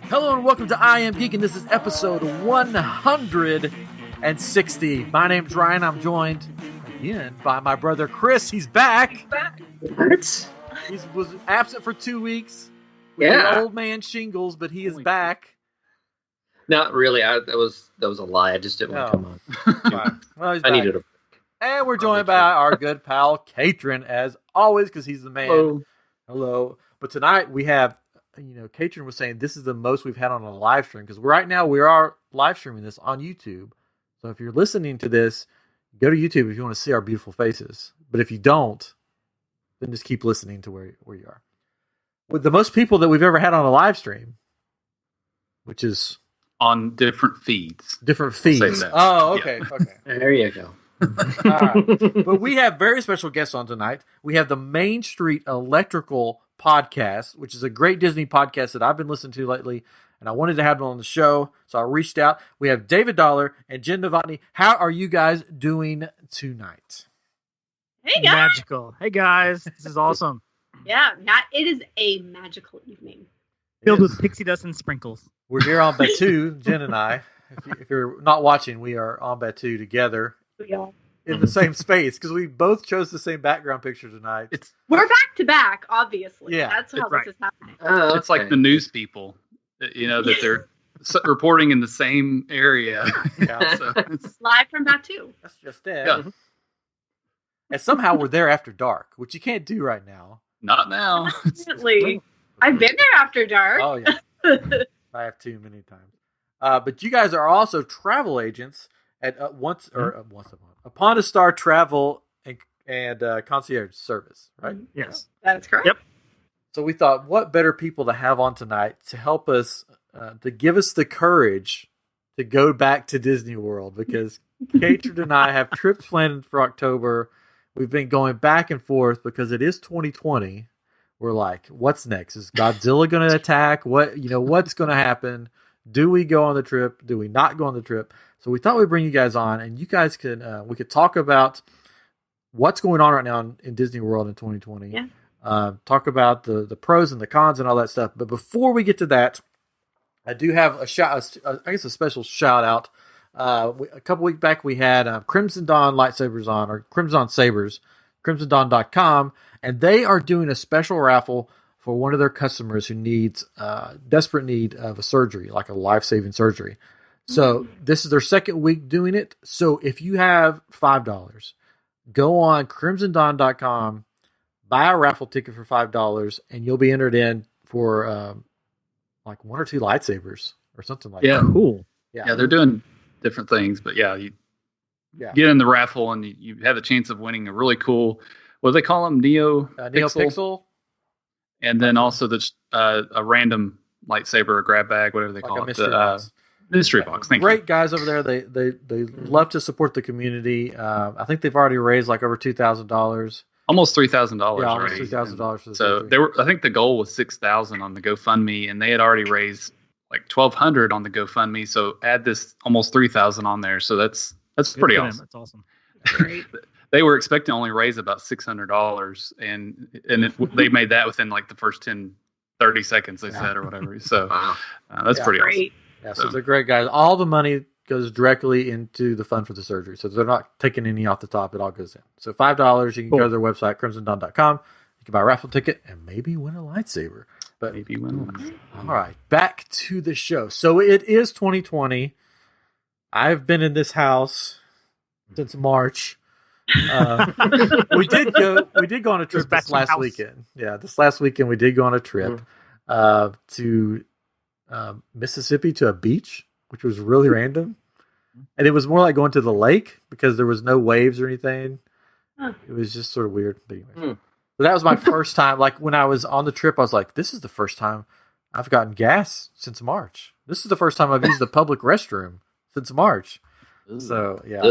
Hello and welcome to I Am Geek, and this is episode 160. My name's Ryan. I'm joined again by my brother Chris. He's back. What? He was absent for 2 weeks with the old man shingles, but he is back. Not really. That was a lie. I just didn't want to come on. Well, he's I back. needed a. And we're joined by our good pal Katrin, as always, because he's the man. Hello. But tonight we have, Katrin was saying this is the most we've had on a live stream, because right now we are live streaming this on YouTube. So if you're listening to this, go to YouTube if you want to see our beautiful faces. But if you don't, then just keep listening to where you are. With the most people that we've ever had on a live stream, which is on different feeds. Oh, okay. Yeah. Okay. There you go. All right. But we have very special guests on tonight. We have the Main Street Electrical Podcast, which is a great Disney podcast that I've been listening to lately, and I wanted to have them on the show, so I reached out. We have David Dollar and Jen Novotny. How are you guys doing tonight? Hey guys! Magical. Hey guys, this is awesome. Yeah, it is a magical evening. Filled with pixie dust and sprinkles. We're here on Batu, Jen and I. If you're not watching, we are on Batu together. We are. In the same space, because we both chose the same background picture tonight. We're back to back, obviously. Yeah, that's how this is happening. It's like the news people, that they're reporting in the same area. Yeah, so it's live from Batu. That's just it. Yeah. And somehow we're there after dark, which you can't do right now. Not now. Definitely. I've been there after dark. Oh yeah, I have too many times. But you guys are also travel agents at once a month, Upon a Star Travel and Concierge Service, right? Yes, that's correct. Yep. So we thought, what better people to have on tonight to help us, to give us the courage to go back to Disney World, because Katrin and I have trips planned for October. We've been going back and forth because it is 2020. We're like, what's next? Is Godzilla going to attack? What's going to happen? Do we go on the trip? Do we not go on the trip? So we thought we'd bring you guys on, and you guys we could talk about what's going on right now in Disney World in 2020. Yeah. Talk about the pros and the cons and all that stuff. But before we get to that, I do have a special shout out. A couple weeks back, we had Crimson Dawn lightsabers on, or Crimson Sabers, crimsondawn.com, and they are doing a special raffle for one of their customers who needs desperate need of a surgery, like a life-saving surgery. So this is their second week doing it. So if you have $5, go on crimsondawn.com, buy a raffle ticket for $5, and you'll be entered in for like 1 or 2 lightsabers or something like that. Yeah, cool. Yeah, they're doing different things, but you get in the raffle and you have a chance of winning a really cool, what do they call them? NeoPixel. And then also a random lightsaber, a grab bag, whatever they call it. Mystery box. Mystery box. Thank you. Great guys over there. They love to support the community. I think they've already raised like over $2,000. Almost $3,000. Yeah, almost $3,000 for the so surgery. I think the goal was $6,000 on the GoFundMe, and they had already raised like $1,200 on the GoFundMe. So add this almost $3,000 on there. So that's pretty awesome. That's awesome. Great. They were expecting to only raise about $600, and they made that within like the first 30 seconds, they said, or whatever. So that's pretty awesome. Yeah, so they're great guys. All the money goes directly into the fund for the surgery. So they're not taking any off the top. It all goes in. So $5, you can go to their website, crimsondawn.com. You can buy a raffle ticket and maybe win a lightsaber. But maybe win one. All right, back to the show. So it is 2020. I've been in this house since March. We did go on a trip this last weekend. Yeah, this last weekend we did go on a trip to Mississippi, to a beach, which was really random. And it was more like going to the lake because there was no waves or anything. It was just sort of weird. But anyway. But that was my first time. Like when I was on the trip, I was like, this is the first time I've gotten gas since March. This is the first time I've used the public restroom since March. So, yeah.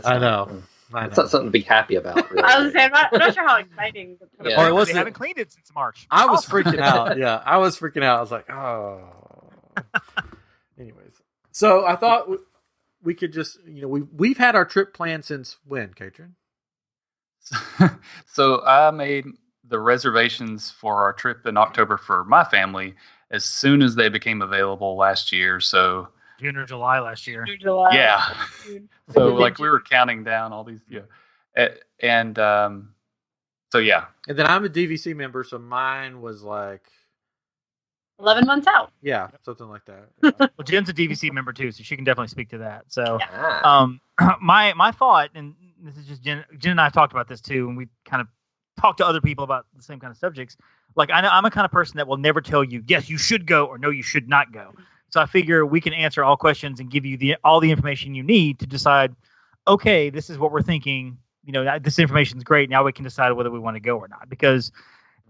I know. It's not something to be happy about. Really. I was saying, I'm not sure how exciting. They haven't cleaned it since March. I was freaking out. Yeah, I was freaking out. I was like, oh. Anyways, so I thought we could just, we've had our trip planned since when, Katrin? So I made the reservations for our trip in October for my family as soon as they became available last year. So June or July last year. July. yeah. So like we were counting down all these, and so yeah. And then I'm a DVC member, so mine was like 11 months out. Yeah, something like that. Yeah. Well, Jen's a DVC member too, so she can definitely speak to that. So, Yeah. my thought, and this is just Jen and I have talked about this too, and we kind of talked to other people about the same kind of subjects. Like, I know I'm a kind of person that will never tell you, yes, you should go, or no, you should not go. So I figure we can answer all questions and give you all the information you need to decide, okay, this is what we're thinking. You know, this information is great. Now we can decide whether we want to go or not. Because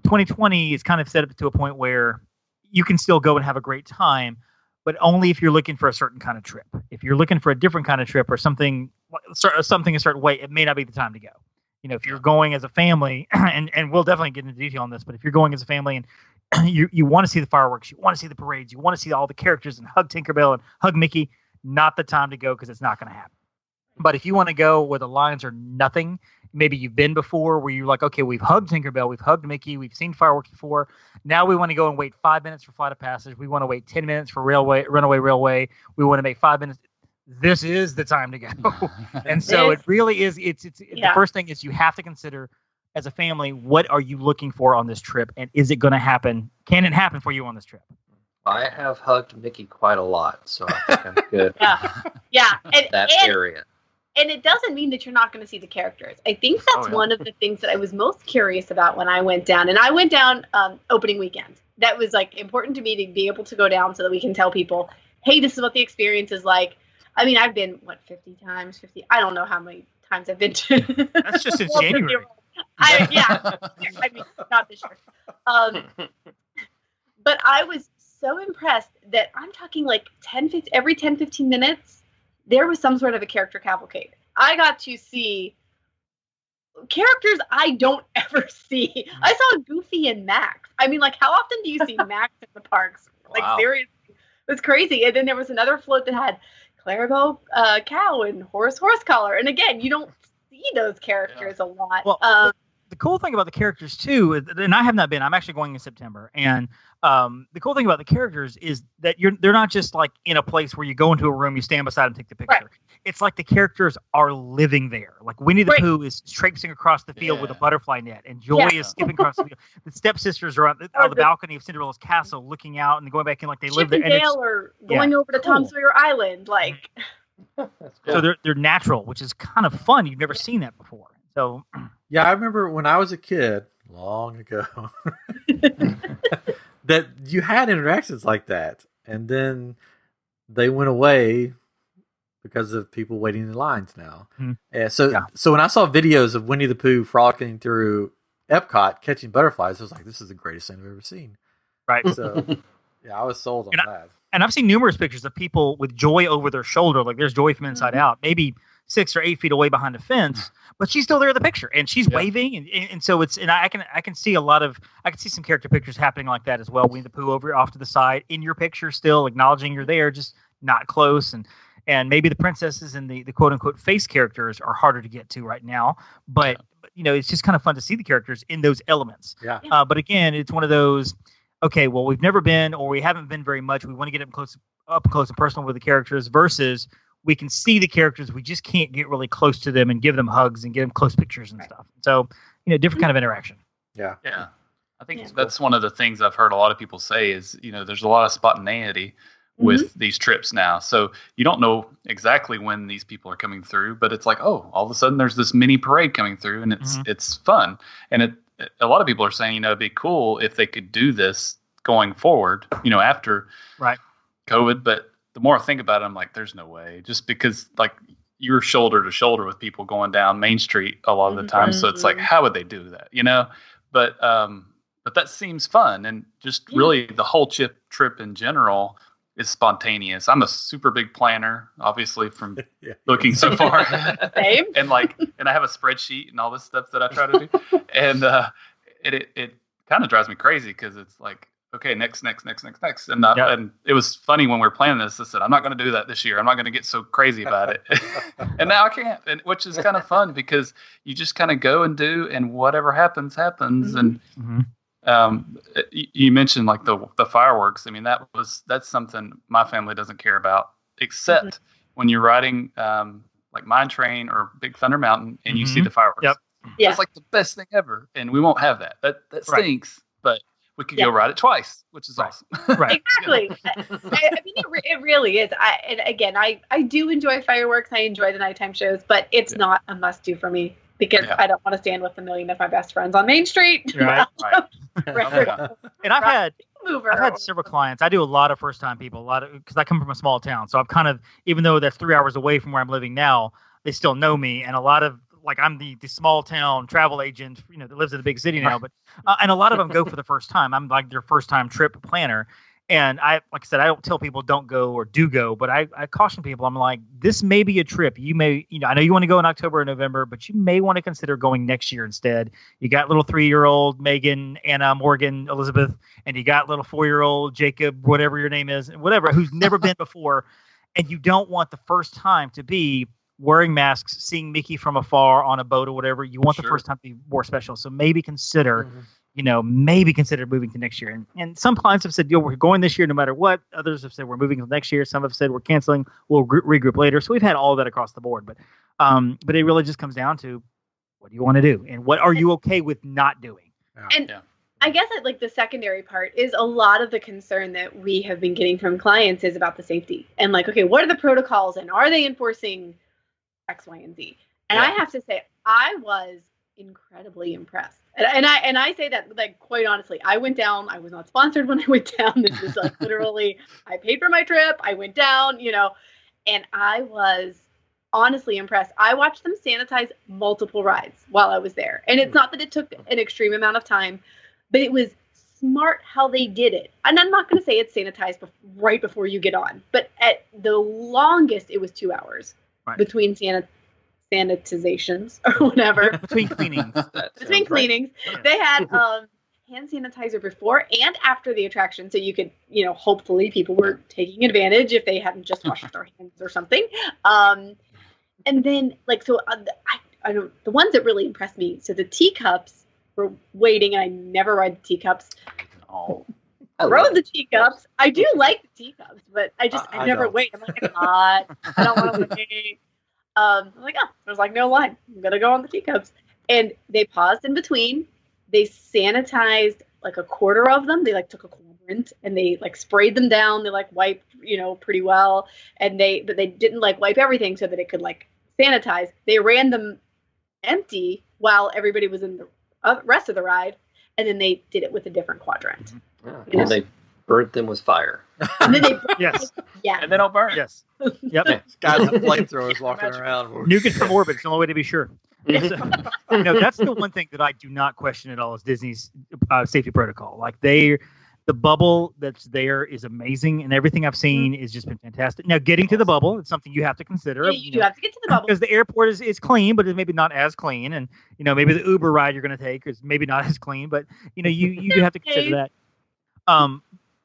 2020 is kind of set up to a point where you can still go and have a great time, but only if you're looking for a certain kind of trip. If you're looking for a different kind of trip or something a certain way, it may not be the time to go. You know, if you're going as a family, and we'll definitely get into detail on this, but if you're going as a family and you want to see the fireworks, you want to see the parades, you want to see all the characters and hug Tinkerbell and hug Mickey, not the time to go because it's not going to happen. But if you want to go where the lines are nothing, maybe you've been before where you're like, okay, we've hugged Tinkerbell, we've hugged Mickey, we've seen fireworks before. Now we want to go and wait 5 minutes for Flight of Passage. We want to wait 10 minutes for Runaway Railway. We want to make 5 minutes. This is the time to go. And so it really is. It's the first thing is you have to consider as a family, what are you looking for on this trip? And is it going to happen? Can it happen for you on this trip? I have hugged Mickey quite a lot, so I think I'm good. Yeah. That area. And it doesn't mean that you're not going to see the characters. I think that's one of the things that I was most curious about when I went down. And I went down opening weekend. That was like important to me to be able to go down so that we can tell people, hey, this is what the experience is like. I mean, I've been, 50 times? I don't know how many times I've been to. That's just in January. I mean, not this year. But I was so impressed that I'm talking like every 10, 15 minutes, there was some sort of a character cavalcade. I got to see characters I don't ever see. I saw Goofy and Max. I mean, like, how often do you see Max in the parks? Like, seriously, it was crazy. And then there was another float that had Clarabelle Cow and Horace Horsecollar. And again, you don't see those characters a lot. Well, the cool thing about the characters too, and I have not been. I'm actually going in September, and the cool thing about the characters is that they're not just like in a place where you go into a room, you stand beside them, take the picture. Right. It's like the characters are living there. Like Winnie the Pooh is traipsing across the field with a butterfly net, and Joy is skipping across the field. The stepsisters are on the balcony of Cinderella's castle, looking out and going back in like they live there. And Dale are going over to Tom Sawyer Island, like. So they're natural, which is kind of fun. You've never seen that before. So. Yeah, I remember when I was a kid, long ago, that you had interactions like that, and then they went away because of people waiting in lines now. Mm-hmm. And so when I saw videos of Winnie the Pooh frolicking through Epcot catching butterflies, I was like, "This is the greatest thing I've ever seen." Right. So yeah, I was sold on that. And I've seen numerous pictures of people with Joy over their shoulder, like there's Joy from Inside Out, maybe 6 or 8 feet away behind a fence, but she's still there in the picture, and she's waving, and so it's, and I can see I can see some character pictures happening like that as well. Winnie the Pooh off to the side in your picture, still acknowledging you're there, just not close, and maybe the princesses and the quote unquote face characters are harder to get to right now, but you know, it's just kind of fun to see the characters in those elements. Yeah. But again, it's one of those. Okay, well, we've never been, or we haven't been very much. We want to get up close and personal with the characters versus we can see the characters. We just can't get really close to them and give them hugs and give them close pictures and stuff. So, you know, different kind of interaction. Yeah. Yeah. I think that's one of the things I've heard a lot of people say is, you know, there's a lot of spontaneity with these trips now. So you don't know exactly when these people are coming through, but it's like, oh, all of a sudden there's this mini parade coming through and it's fun. And a lot of people are saying, you know, it'd be cool if they could do this going forward, you know, after COVID. But the more I think about it, I'm like, there's no way, just because like you're shoulder to shoulder with people going down Main Street a lot of the time. So it's like, how would they do that? You know, but that seems fun. And just really the whole trip in general is spontaneous. I'm a super big planner, obviously, from looking so far. Same. and I have a spreadsheet and all this stuff that I try to do. And it kind of drives me crazy because it's like, okay, next. And it was funny when we were planning this. I said, I'm not going to do that this year. I'm not going to get so crazy about it. And now I can't, which is kind of fun because you just kind of go and do, and whatever happens. And You mentioned like the fireworks. I mean, that's something my family doesn't care about, except when you're riding like Mine Train or Big Thunder Mountain and you see the fireworks. Yep. Yeah. It's like the best thing ever, and we won't have that. That stinks, but we could go ride it twice, which is awesome. Right. Exactly. I mean, it really is. And again, I do enjoy fireworks. I enjoy the nighttime shows, but it's not a must-do for me because I don't want to stand with a million of my best friends on Main Street. Right. Right. And I've had Mover. several clients. I do a lot of first-time people, because I come from a small town, so I'm kind of, even though that's 3 hours away from where I'm living now, they still know me, and a lot of, like, I'm the small town travel agent, that lives in a big city now, but and a lot of them go for the first time. I'm like their first time trip planner. And like I said, I don't tell people don't go or do go, but I caution people. I'm like, this may be a trip. You may, I know you want to go in October or November, but you may want to consider going next year instead. You got little 3-year-old Megan, Anna, Morgan, Elizabeth, and you got little 4-year-old Jacob, whatever your name is, whatever, who's never been before. And you don't want the first time to be wearing masks, seeing Mickey from afar on a boat or whatever. You want the first time to be more special. So maybe consider, moving to next year. And some clients have said, we're going this year no matter what. Others have said we're moving to next year. Some have said we're canceling. We'll regroup later. So we've had all that across the board. But it really just comes down to, what do you want to do? And what are you okay with not doing? And I guess like the secondary part is a lot of the concern that we have been getting from clients is about the safety. And like, okay, what are the protocols and are they enforcing X, Y, and Z? And I have to say, I was incredibly impressed. And I say that, like, quite honestly, I went down. I was not sponsored when I went down. This is like literally, I paid for my trip. I went down, and I was honestly impressed. I watched them sanitize multiple rides while I was there. And it's not that it took an extreme amount of time, but it was smart how they did it. And I'm not going to say it's sanitized right before you get on, but at the longest, it was 2 hours between sanitizations or whatever. Between cleanings. Cleanings. Yeah. They had hand sanitizer before and after the attraction. So you could, hopefully people were taking advantage if they hadn't just washed their hands or something. And then I don't, the ones that really impressed me. So the teacups were waiting, and I never ride the teacups. I rode the teacups. I do like the teacups, but I never don't. wait. I'm like, it's hot. I don't want to wait. I'm like, there's like no line. I'm going to go on the teacups. And they paused in between. They sanitized like a quarter of them. They like took a quadrant and they like sprayed them down. They like wiped, pretty well. And but they didn't like wipe everything so that it could like sanitize. They ran them empty while everybody was in the rest of the ride. And then they did it with a different quadrant. Yeah. And they burnt them with fire. And then they Yes. Yeah. And they don't burn. Yes. Yep. Guys with flamethrowers walking around. Nuke it from orbit. It's the only way to be sure. So, that's the one thing that I do not question at all is Disney's safety protocol. Like the bubble that's there is amazing, and everything I've seen has just been fantastic. Now, getting to the bubble, it's something you have to consider. Yeah, you do have to get to the bubble because the airport is clean, but it's maybe not as clean, and maybe the Uber ride you're going to take is maybe not as clean, but you do have to consider that.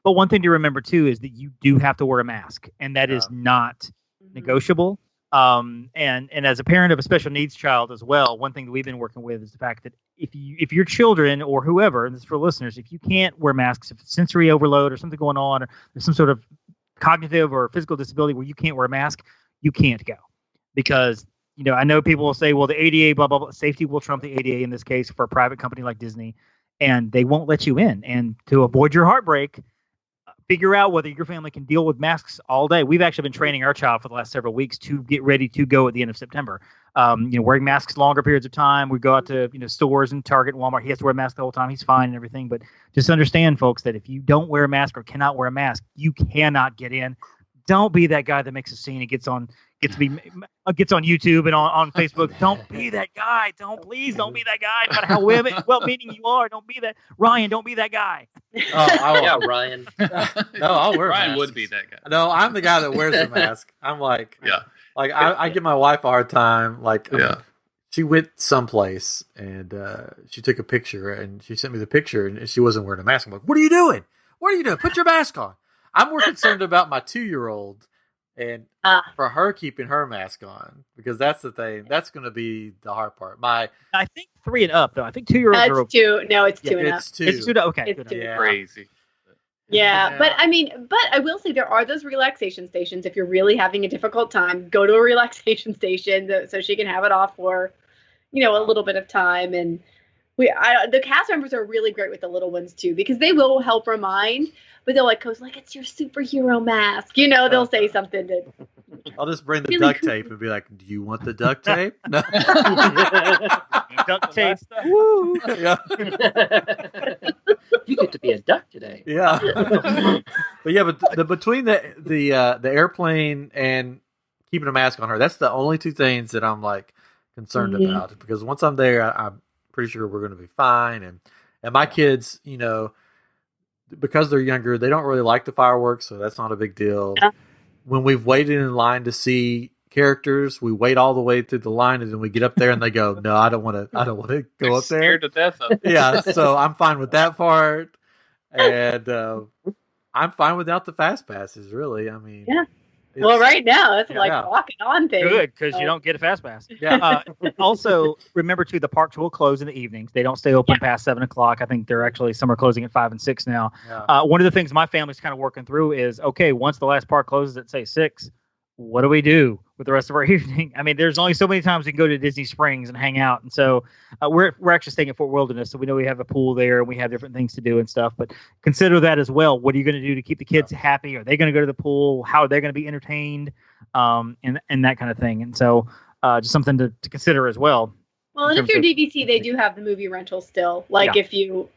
But one thing to remember too is that you do have to wear a mask, and that is not negotiable. And as a parent of a special needs child as well, one thing that we've been working with is the fact that if your children or whoever, and this is for listeners, if you can't wear masks, if it's sensory overload or something going on, or there's some sort of cognitive or physical disability where you can't wear a mask, you can't go. Because, I know people will say, well, the ADA, blah, blah, blah, safety will trump the ADA in this case for a private company like Disney, and they won't let you in. And to avoid your heartbreak, figure out whether your family can deal with masks all day. We've actually been training our child for the last several weeks to get ready to go at the end of September. Wearing masks longer periods of time. We go out to stores and Target and Walmart. He has to wear a mask the whole time. He's fine and everything. But just understand, folks, that if you don't wear a mask or cannot wear a mask, you cannot get in. Don't be that guy that makes a scene and gets on YouTube and on Facebook. Don't be that guy. Please don't be that guy. No matter how well-meaning you are, don't be that. Ryan, don't be that guy. Yeah, Ryan. No, I'll wear a Ryan mask. would be that guy. No, I'm the guy that wears the mask. I'm like, I give my wife a hard time. Like, she went someplace and she took a picture and she sent me the picture and she wasn't wearing a mask. I'm like, what are you doing? Put your mask on. I'm more concerned about my 2-year-old And for her keeping her mask on, because that's the thing. That's going to be the hard part. I think 3 and up though. I think 2-year-olds are. It's 2. No, it's 2 and up. It's 2. It's 2. Okay. It's 2. Yeah. Crazy. Yeah, but I will say there are those relaxation stations. If you're really having a difficult time, go to a relaxation station so she can have it off for, a little bit of time. And the cast members are really great with the little ones too, because they will help remind, but they'll goes like, it's your superhero mask. They'll say something that. I'll just bring the duct tape and be like, do you want the duct tape? No. Duct tape. Woo. Yeah. You get to be a duck today. Yeah. But between the airplane and keeping a mask on her, that's the only 2 things that I'm concerned about, because once I'm there, I'm pretty sure we're going to be fine. And my kids, because they're younger, they don't really like the fireworks, so that's not a big deal. Yeah. When we've waited in line to see characters, we wait all the way through the line, and then we get up there and they go, no, I don't want to go up there. Scared to death of it. Yeah, so I'm fine with that part. And I'm fine without the fast passes, really. I mean, yeah. Well, right now it's walking on things. Good, because you don't get a fast pass. Yeah. Also, remember too, the parks will close in the evenings. They don't stay open past 7 o'clock. I think some are closing at 5 and 6 now. Yeah. One of the things my family's kind of working through is, okay, once the last park closes at say 6, what do we do with the rest of our evening? I mean, there's only so many times we can go to Disney Springs and hang out. And so we're actually staying at Fort Wilderness. So we know we have a pool there and we have different things to do and stuff. But consider that as well. What are you going to do to keep the kids happy? Are they going to go to the pool? How are they going to be entertained? And that kind of thing. And so just something to consider as well. Well, and if you're DVC, they do have the movie rental still. If you...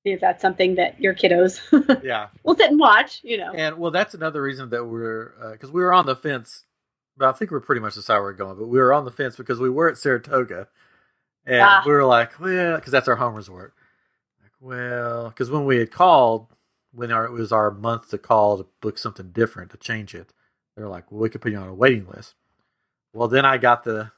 if that's something that your kiddos will sit and watch, And that's another reason that we're because we were on the fence. But I think we're pretty much decided where we're going. But we were on the fence because we were at Saratoga, and we were like, well, because that's our home resort. Because when we had called, it was our month to call to book something different to change it, they were like, well, we could put you on a waiting list. Well, then I got the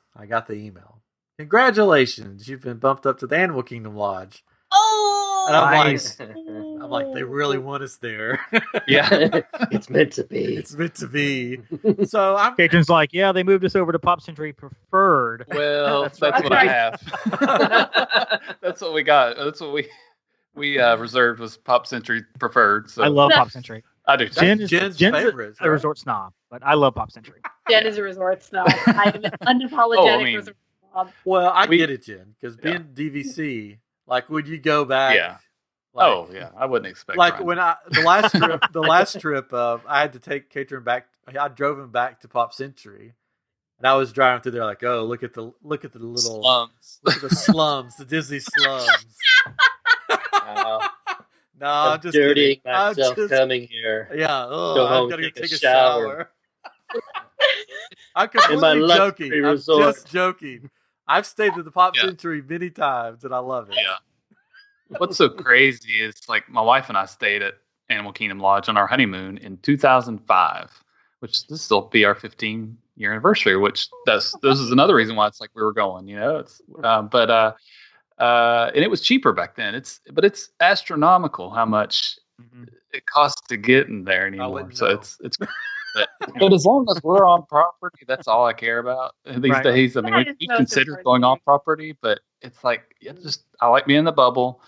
email. Congratulations, you've been bumped up to the Animal Kingdom Lodge. Oh, and nice. I'm like, they really want us there. Yeah, it's meant to be. It's meant to be. So Caitlin's like, yeah, they moved us over to Pop Century Preferred. Well, that's what I have. That's what we got. That's what we reserved was Pop Century Preferred. So I love Pop Century. I do. Jen's favorite. A resort snob, but I love Pop Century. Jen is a resort snob. I'm an unapologetic resort snob. Well, I get it, Jen, because being DVC. Would you go back? Yeah. I wouldn't expect. When the last trip, I had to take Catherine back. I drove him back to Pop Century, and I was driving through there look at the little slums, look at the slums, the Disney slums. No, I'm just dirtying kidding. myself coming here. Yeah, go home, I'm gonna take a shower. I'm completely joking. I'm just joking. I've stayed at the Pop Century many times, and I love it. Yeah. What's so crazy is my wife and I stayed at Animal Kingdom Lodge on our honeymoon in 2005, which this will be our 15-year anniversary. Which this is another reason why it's we were going. It's and it was cheaper back then. It's astronomical how much it costs to get in there anymore. So it's. But as long as we're on property, that's all I care about these days. I mean, we consider going off property, but it's I like being in the bubble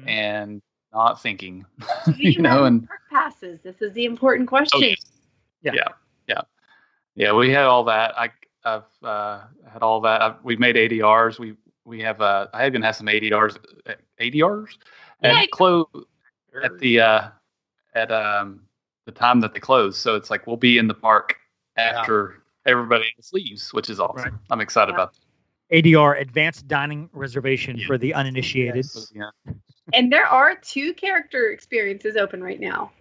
and not thinking, and park passes. This is the important question. Yeah. We had all that. I've had all that. We've made ADRs. We have. I even have some ADRs. And close at the time that they close. So it's we'll be in the park after everybody else leaves, which is awesome. Right. I'm excited about that. ADR, Advanced Dining Reservation for the uninitiated. Yes. Yeah. And there are 2 character experiences open right now.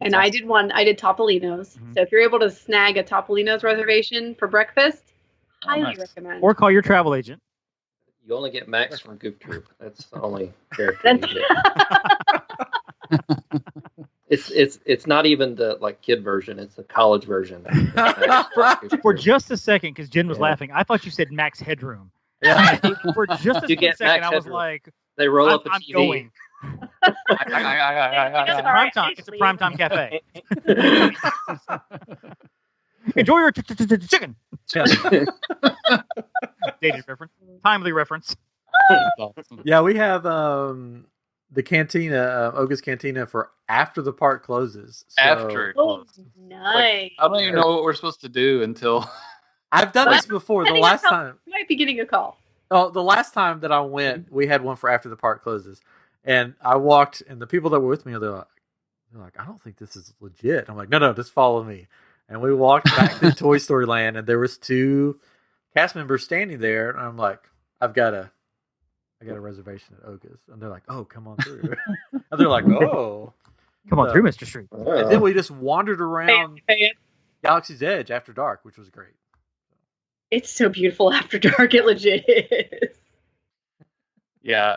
And I did one. I did Topolino's. So if you're able to snag a Topolino's reservation for breakfast, highly recommend. Or call your travel agent. You only get Max from Goop Troop. That's the only character you get. It's not even the kid version. It's the college version. For just a second, because Jen was laughing, I thought you said Max Headroom. Yeah. For just a second, I was like, they roll up a I'm TV. Going. It's a primetime cafe. Enjoy your chicken. Yeah. Dated reference, timely reference. Awesome. Yeah, we have the cantina, Oga's Cantina, for after the park closes. So After it Oh, closes. nice. I don't even know what we're supposed to do until. I've done this before. The Depending last on how- time, You might be getting a call. the last time that I went, we had one for after the park closes, and I walked, and the people that were with me, they're like, I don't think this is legit. I'm like, no, just follow me. And we walked back to Toy Story Land, and there was 2 cast members standing there, and I'm like, I got a reservation at Oga's, and they're like, oh, come on through. And they're like, oh, Come on through, Mr. Street. and then we just wandered around Galaxy's Edge after dark, which was great. It's so beautiful after dark. It legit is. Yeah,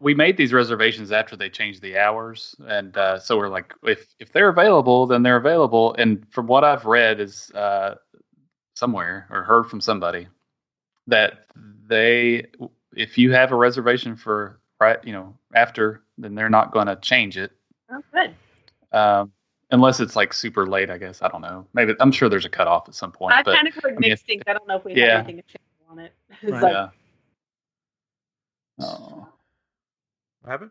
we made these reservations after they changed the hours, and so we're like, if they're available, then they're available. And from what I've read is somewhere or heard from somebody that if you have a reservation for after, then they're not going to change it. Oh, good. Unless it's like super late, I guess. I don't know. Maybe I'm sure there's a cutoff at some point. I've but, kind of heard mixed things. I don't know if we have anything to change on it. It's Right. like, Yeah. Oh, What happened?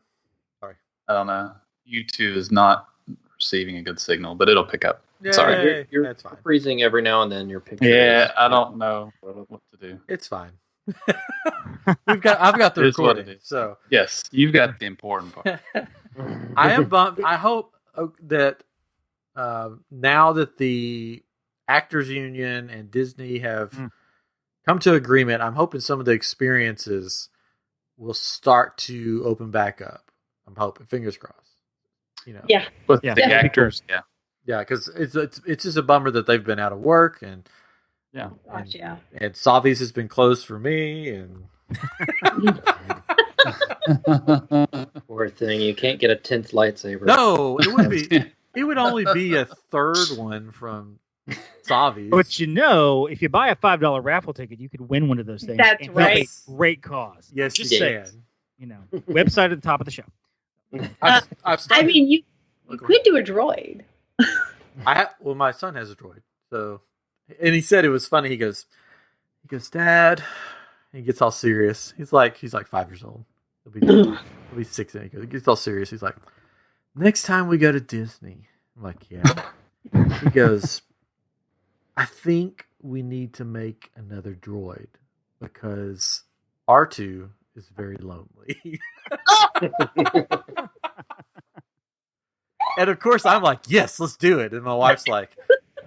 I don't know. YouTube is not receiving a good signal, but it'll pick up. Sorry. Yay. You're That's fine. freezing every now and then. Your picture. Yeah, I don't know what to do. It's fine. I've got the It is what recording, it is. so Yes, you've got the important part. I am bummed. I hope that now that the Actors Union and Disney have come to agreement, I'm hoping some of the experiences will start to open back up. I'm hoping, fingers crossed. yeah. With Yeah. the Yeah. actors, yeah. Yeah, because it's just a bummer that they've been out of work and Yeah. Gosh, yeah. and Savi's has been closed for me and Poor thing. You can't get a 10th lightsaber. no, it would only be a third one from Savi's. But if you buy a $5 raffle ticket, you could win one of those things. That's And right. it's a great cause. Yes, Just you saying. can. Website at the top of the show. I've I started, mean, you could do a droid. my son has a droid, so and he said it was funny. He goes, Dad. He gets all serious. He's like 5 years old. He'll be 6. And he gets all serious. He's like, next time we go to Disney, I'm like, yeah. He goes, I think we need to make another droid because R2 is very lonely. And of course, I'm like, yes, let's do it. And my wife's like,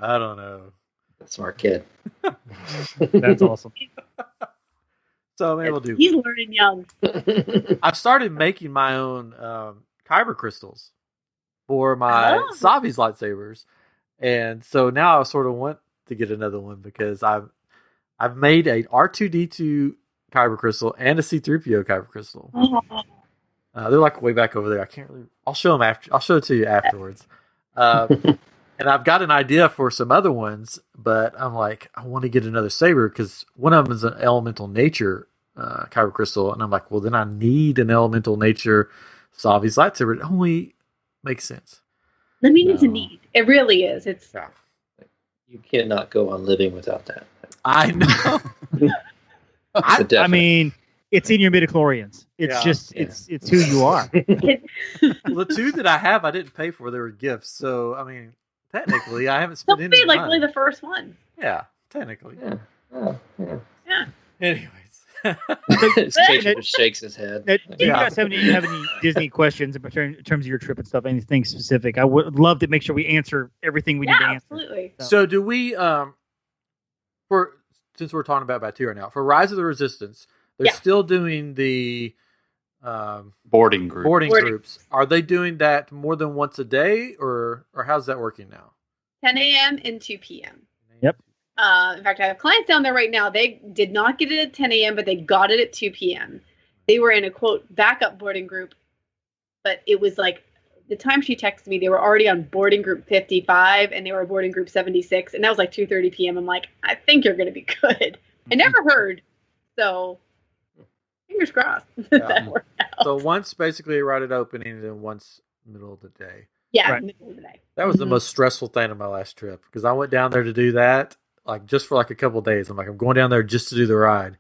I don't know. Smart kid. That's awesome. So maybe we'll do. He's learning young. I've started making my own kyber crystals for my Savi's lightsabers, and so now I sort of want to get another one because I've made a R2D2 kyber crystal and a C3PO kyber crystal. They're like way back over there. I can't really. I'll show them after. I'll show it to you afterwards. And I've got an idea for some other ones, but I'm like, I want to get another saber because one of them is an elemental nature kyber crystal, and I'm like, well, then I need an elemental nature Savi's lightsaber. It only makes sense. I mean, it's a need. It really is. It's Yeah. You cannot go on living without that. I know. It's a definite. I mean, it's in your midichlorians. It's Yeah. just it's who you are. Well, the 2 that I have, I didn't pay for. They were gifts. So, I mean, technically, I haven't spent Don't any be like money. only the first one. Yeah, technically. Yeah. Oh, yeah. Yeah. Anyways. Jason just shakes his head. Do you Yeah. guys have any Disney questions in terms of your trip and stuff? Anything specific? I would love to make sure we answer everything we need to Yeah, answer. absolutely. So do we since we're talking about Batuu right now, for Rise of the Resistance, they're Yeah. still doing the Boarding group. boarding Boarding. groups. Are they doing that more than once a day, or how's that working now? 10 a.m. and 2 p.m. Yep. In fact, I have clients down there right now. They did not get it at 10 a.m., but they got it at 2 p.m. They were in a, quote, backup boarding group, but it was like the time she texted me, they were already on boarding group 55, and they were boarding group 76, and that was like 2:30 p.m. I'm like, I think you're going to be good. I never heard, so fingers crossed Yeah. that worked out. So once basically right at opening, and then once middle of the day. Yeah, Right. middle of the day. That was the most stressful thing of my last trip because I went down there to do that, like just for like a couple of days. I'm like, I'm going down there just to do the ride.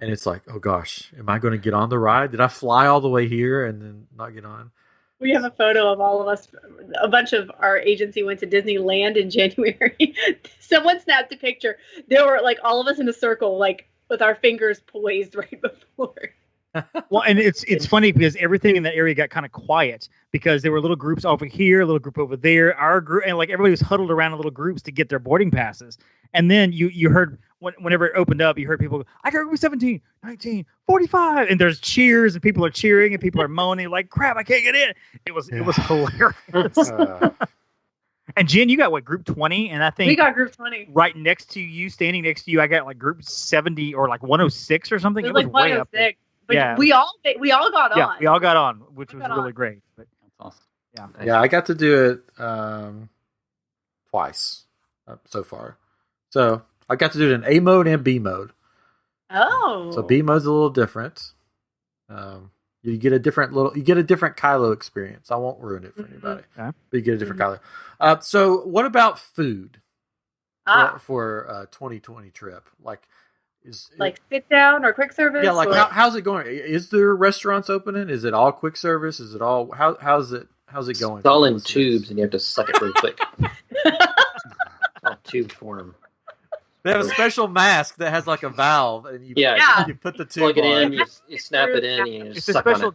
And it's like, oh gosh, am I going to get on the ride? Did I fly all the way here and then not get on? We have a photo of all of us. A bunch of our agency went to Disneyland in January. Someone snapped a picture. There were like all of us in a circle, like with our fingers poised right before. Well, and it's funny because everything in that area got kind of quiet because there were little groups over here, a little group over there. Our group, and like everybody was huddled around in little groups to get their boarding passes. And then you heard whenever it opened up, you heard people go, I got group 17, 19, 45, and there's cheers and people are cheering and people are moaning like, crap, I can't get in. It was hilarious. And Jen, you got what, group 20? And I think We got group 20. right next to you, standing next to you, I got like group 70 or like 106 or something. It was like way up there. 106. But Yeah. we all got on. Yeah, we all got on, which We was got really on. great. But That's awesome. Yeah, I got to do it twice so far. So I got to do it in A mode and B mode. Oh. So B mode's a little different. You get a different Kylo experience. I won't ruin it for anybody, Okay. but you get a different Kylo. So what about food for 2020 trip? Like, like sit down or quick service? yeah, like or... how's it going? Is there restaurants opening? Is it all quick service? Is it all how's it going? It's all in tubes, and you have to suck it really quick. All tube form. They have a special mask that has like a valve, and you put the tube Plug it on. in, you snap it in, and you it's just a suck on special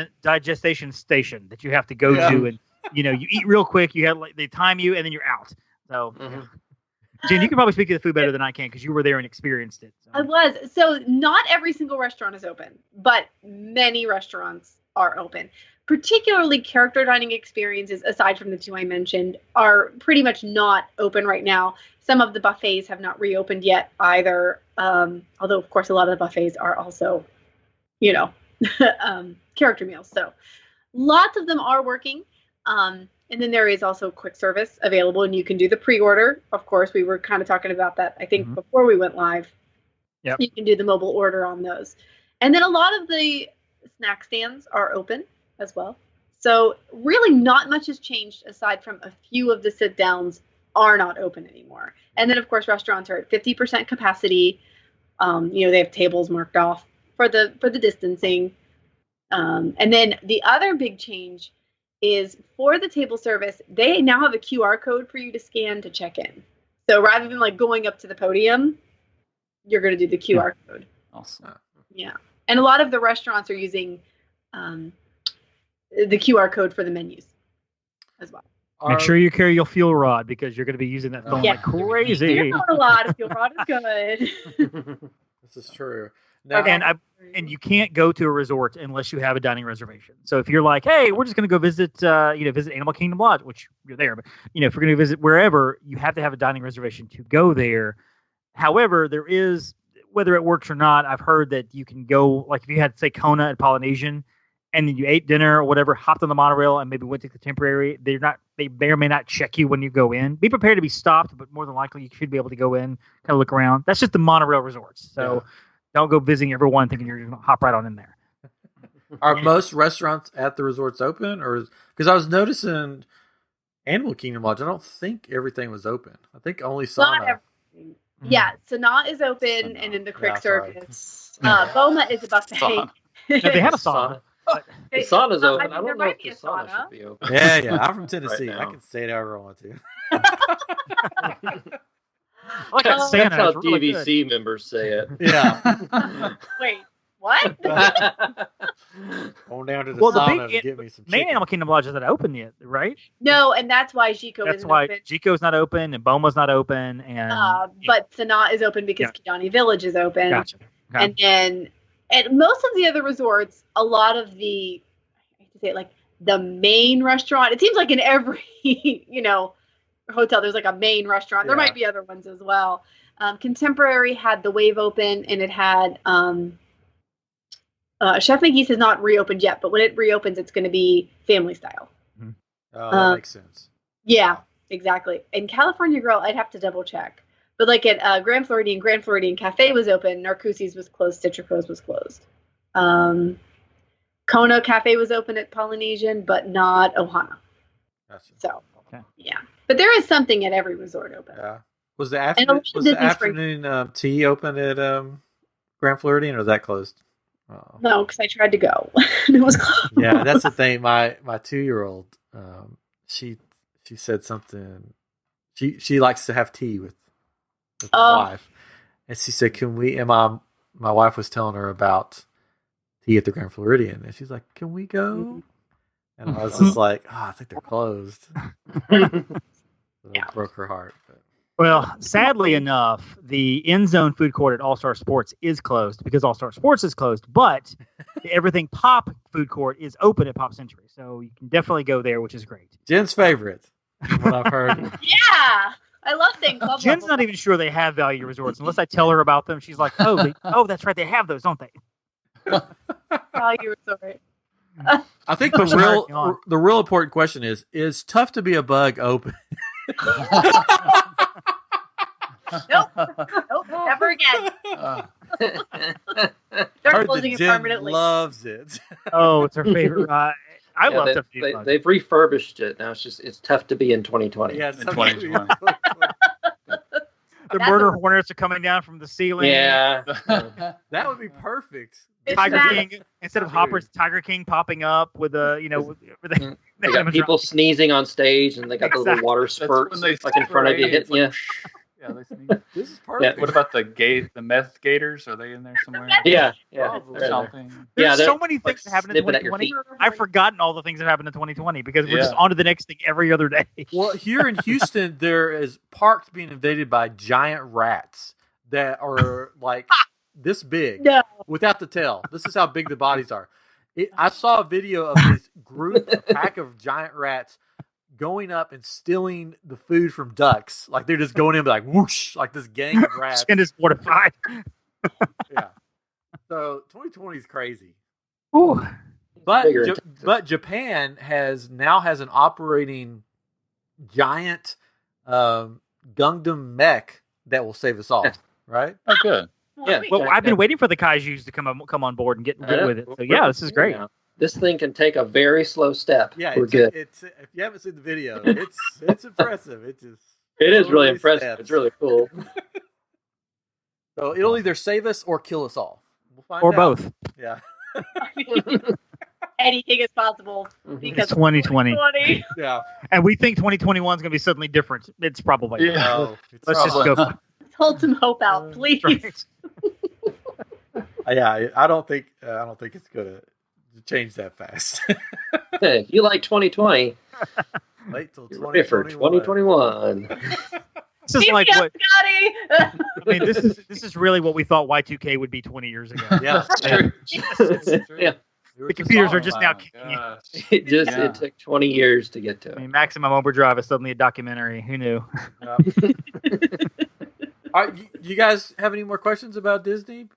it. digestation station that you have to go to, and you eat real quick. You have like they time you, and then you're out. So, Jen, you can probably speak to the food better than I can because you were there and experienced it. So. I was. So not every single restaurant is open, but many restaurants are open. Particularly character dining experiences, aside from the two I mentioned, are pretty much not open right now. Some of the buffets have not reopened yet either. Although, of course, a lot of the buffets are also, character meals. So lots of them are working. And then there is also quick service available, and you can do the pre-order. Of course, we were kind of talking about that, I think, before we went live. Yep. You can do the mobile order on those. And then a lot of the snack stands are open as well. So really not much has changed aside from a few of the sit downs are not open anymore. And then of course restaurants are at 50% capacity. They have tables marked off for the distancing. And then the other big change is for the table service, they now have a QR code for you to scan to check in. So rather than like going up to the podium, you're going to do the QR code. Awesome. Yeah. And a lot of the restaurants are using the QR code for the menus as well. Make sure you carry your fuel rod because you're going to be using that phone Yeah. like crazy. You're not a lot of fuel rod is good. This is true. Now, And you can't go to a resort unless you have a dining reservation. So if you're like, hey, we're just going to go visit, visit Animal Kingdom Lodge, which you're there, but if you're going to visit wherever, you have to have a dining reservation to go there. However, there is, whether it works or not, I've heard that you can go, like if you had, say, Kona at Polynesian, and then you ate dinner or whatever, hopped on the monorail and maybe went to the temporary, they may or may not check you when you go in. Be prepared to be stopped, but more than likely you should be able to go in, kind of look around. That's just the monorail resorts. So don't go visiting everyone thinking you're going to hop right on in there. Are most restaurants at the resorts open? Or because I was noticing Animal Kingdom Lodge, I don't think everything was open. I think only Not sauna. everything. Yeah, Sanaa is open, and in the quick service. Boma is a buffet. Sauna. No, they have a sauna. The sauna's open. mean, I there don't know might if be the a sauna sauna. should be open. Yeah. I'm from Tennessee. Right I now. can stay there I want to. I like that That's Santa. how It's really good. DVC members say it. Yeah. Wait, what? Going down to the Well, the sauna big- to get me some Main chicken. Animal Kingdom Lodge is not open yet, right? No, and that's why Jico That's isn't why open. Jico's not open and Boma's not open. And But Sanaa is open because Kidani Village is open. Gotcha. Okay. And then at most of the other resorts, a lot of the, I hate to say it, like the main restaurant, it seems like in every, hotel, there's like a main restaurant. There Yeah. might be other ones as well. Contemporary had the Wave open, and it had Chef McGee's has not reopened yet, but when it reopens, it's going to be family style. Oh, that makes sense. Yeah, exactly. And California Grill, I'd have to double check. But like at Grand Floridian Cafe was open, Narcoossee's was closed, Citrico's was closed. Kona Cafe was open at Polynesian, but not Ohana. Gotcha. So, Okay. yeah. But there is something at every resort open. Yeah. Was the And a afternoon lot of Disney afternoon tea open at Grand Floridian, or was that closed? Oh. No, because I tried to go. And it was closed. Yeah, that's the thing. My 2-year-old, she said something. She likes to have tea with my wife, and she said, "Can we?" And my wife was telling her about tea at the Grand Floridian, and she's like, "Can we go?" And I was just like, "Oh, I think they're closed." So it broke her heart. But. Well, sadly enough, the End Zone food court at All Star Sports is closed because All Star Sports is closed, but the Everything Pop food court is open at Pop Century, so you can definitely go there, which is great. Jen's favorite, from what I've heard. Yeah. I love things. Jen's not even sure they have value resorts unless I tell her about them. She's like, "Oh, that's right, they have those, don't they?" Value resort. I think the real important question is tough to be a bug open? Nope, never again. Start closing it permanently. Loves it. Oh, it's her favorite. I love Tough to be a bug. They've refurbished it now. It's tough to be in 2020. Yeah, in 2020. The murder hornets are coming down from the ceiling. Yeah. That would be perfect. Tiger King, instead of Hopper's Tiger King popping up with a, They got people sneezing on stage, and they got the little water spurts like in front of you hitting you. Yeah, they sneeze. This is perfect. What about the meth gators? Are they in there somewhere? Yeah. There's so many things that happen in snipping at your 2020. I've forgotten all the things that happened in 2020 because we're just on to the next thing every other day. Well, here in Houston, there is parks being invaded by giant rats that are like this big without the tail. This is how big the bodies are. I saw a video of this a pack of giant rats going up and stealing the food from ducks. Like they're just going in like whoosh, like this gang of rats. And is mortified. Yeah. So 2020 is crazy. Ooh. But Japan has an operating giant Gundam mech that will save us all. Right? Oh, good. Yeah. Well, I've been waiting for the kaijus to come on board and get with it. So yeah, this is great. This thing can take a very slow step. Yeah, we're good. If you haven't seen the video, it's impressive. It is really impressive. Steps. It's really cool. So it'll either save us or kill us all. We'll find or out. Both. Yeah. Anything is possible because it's 2020. Yeah. And we think 2021 is going to be suddenly different. It's probably not. No, Let's just go. Let's hold some hope out, please. Right. Yeah, I don't think it's gonna change that fast. Hey, if you like 2020, wait till 2021. For 2021. This is like what Scotty. I mean. This is really what we thought Y2K would be 20 years ago. Yeah, yeah. The computers are just now kicking in. It took 20 years to get to it. I mean, Maximum Overdrive is suddenly a documentary. Who knew? All right, you guys have any more questions about Disney?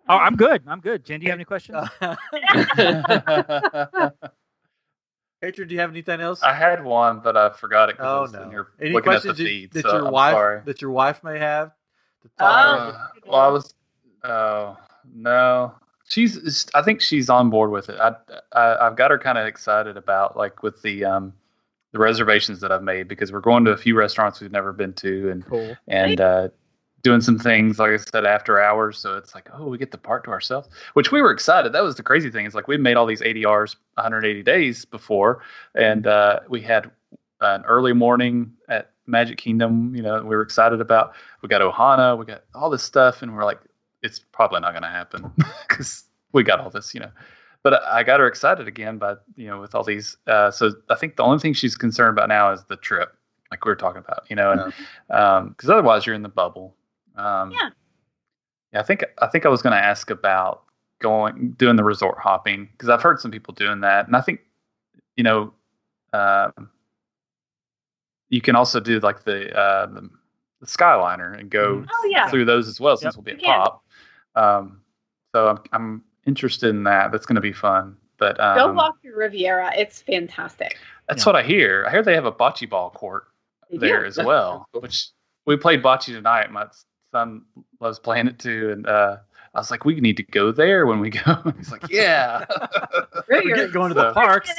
Oh, I'm good. Jen, do you have any questions? Hatred, do you have anything else? I had one, but I forgot it. Oh no! Any looking questions at the feed, that so your wife may have? Well, I was. No, I think she's on board with it. I've got her kind of excited about like with the reservations that I've made because we're going to a few restaurants we've never been to and doing some things, like I said, after hours. So it's like, oh, we get the park to ourselves, which we were excited. That was the crazy thing. Is like we made all these ADRs 180 days before, and we had an early morning at Magic Kingdom. We were excited about. We got Ohana, we got all this stuff, and we're like, it's probably not going to happen because we got all this, But I got her excited again by, with all these. So I think the only thing she's concerned about now is the trip, like we were talking about, and because otherwise you're in the bubble. Yeah, I think I was going to ask about doing the resort hopping because I've heard some people doing that, and I think, you can also do like the Skyliner and go through those as well, since we'll be at Pop. So I'm interested in that. That's going to be fun. But go walk through Riviera. It's fantastic. That's what I hear. I hear they have a bocce ball court there as well, which we played bocce tonight. My son loves playing it too, and I was like, we need to go there when we go. He's like, yeah. Forget going to the parks.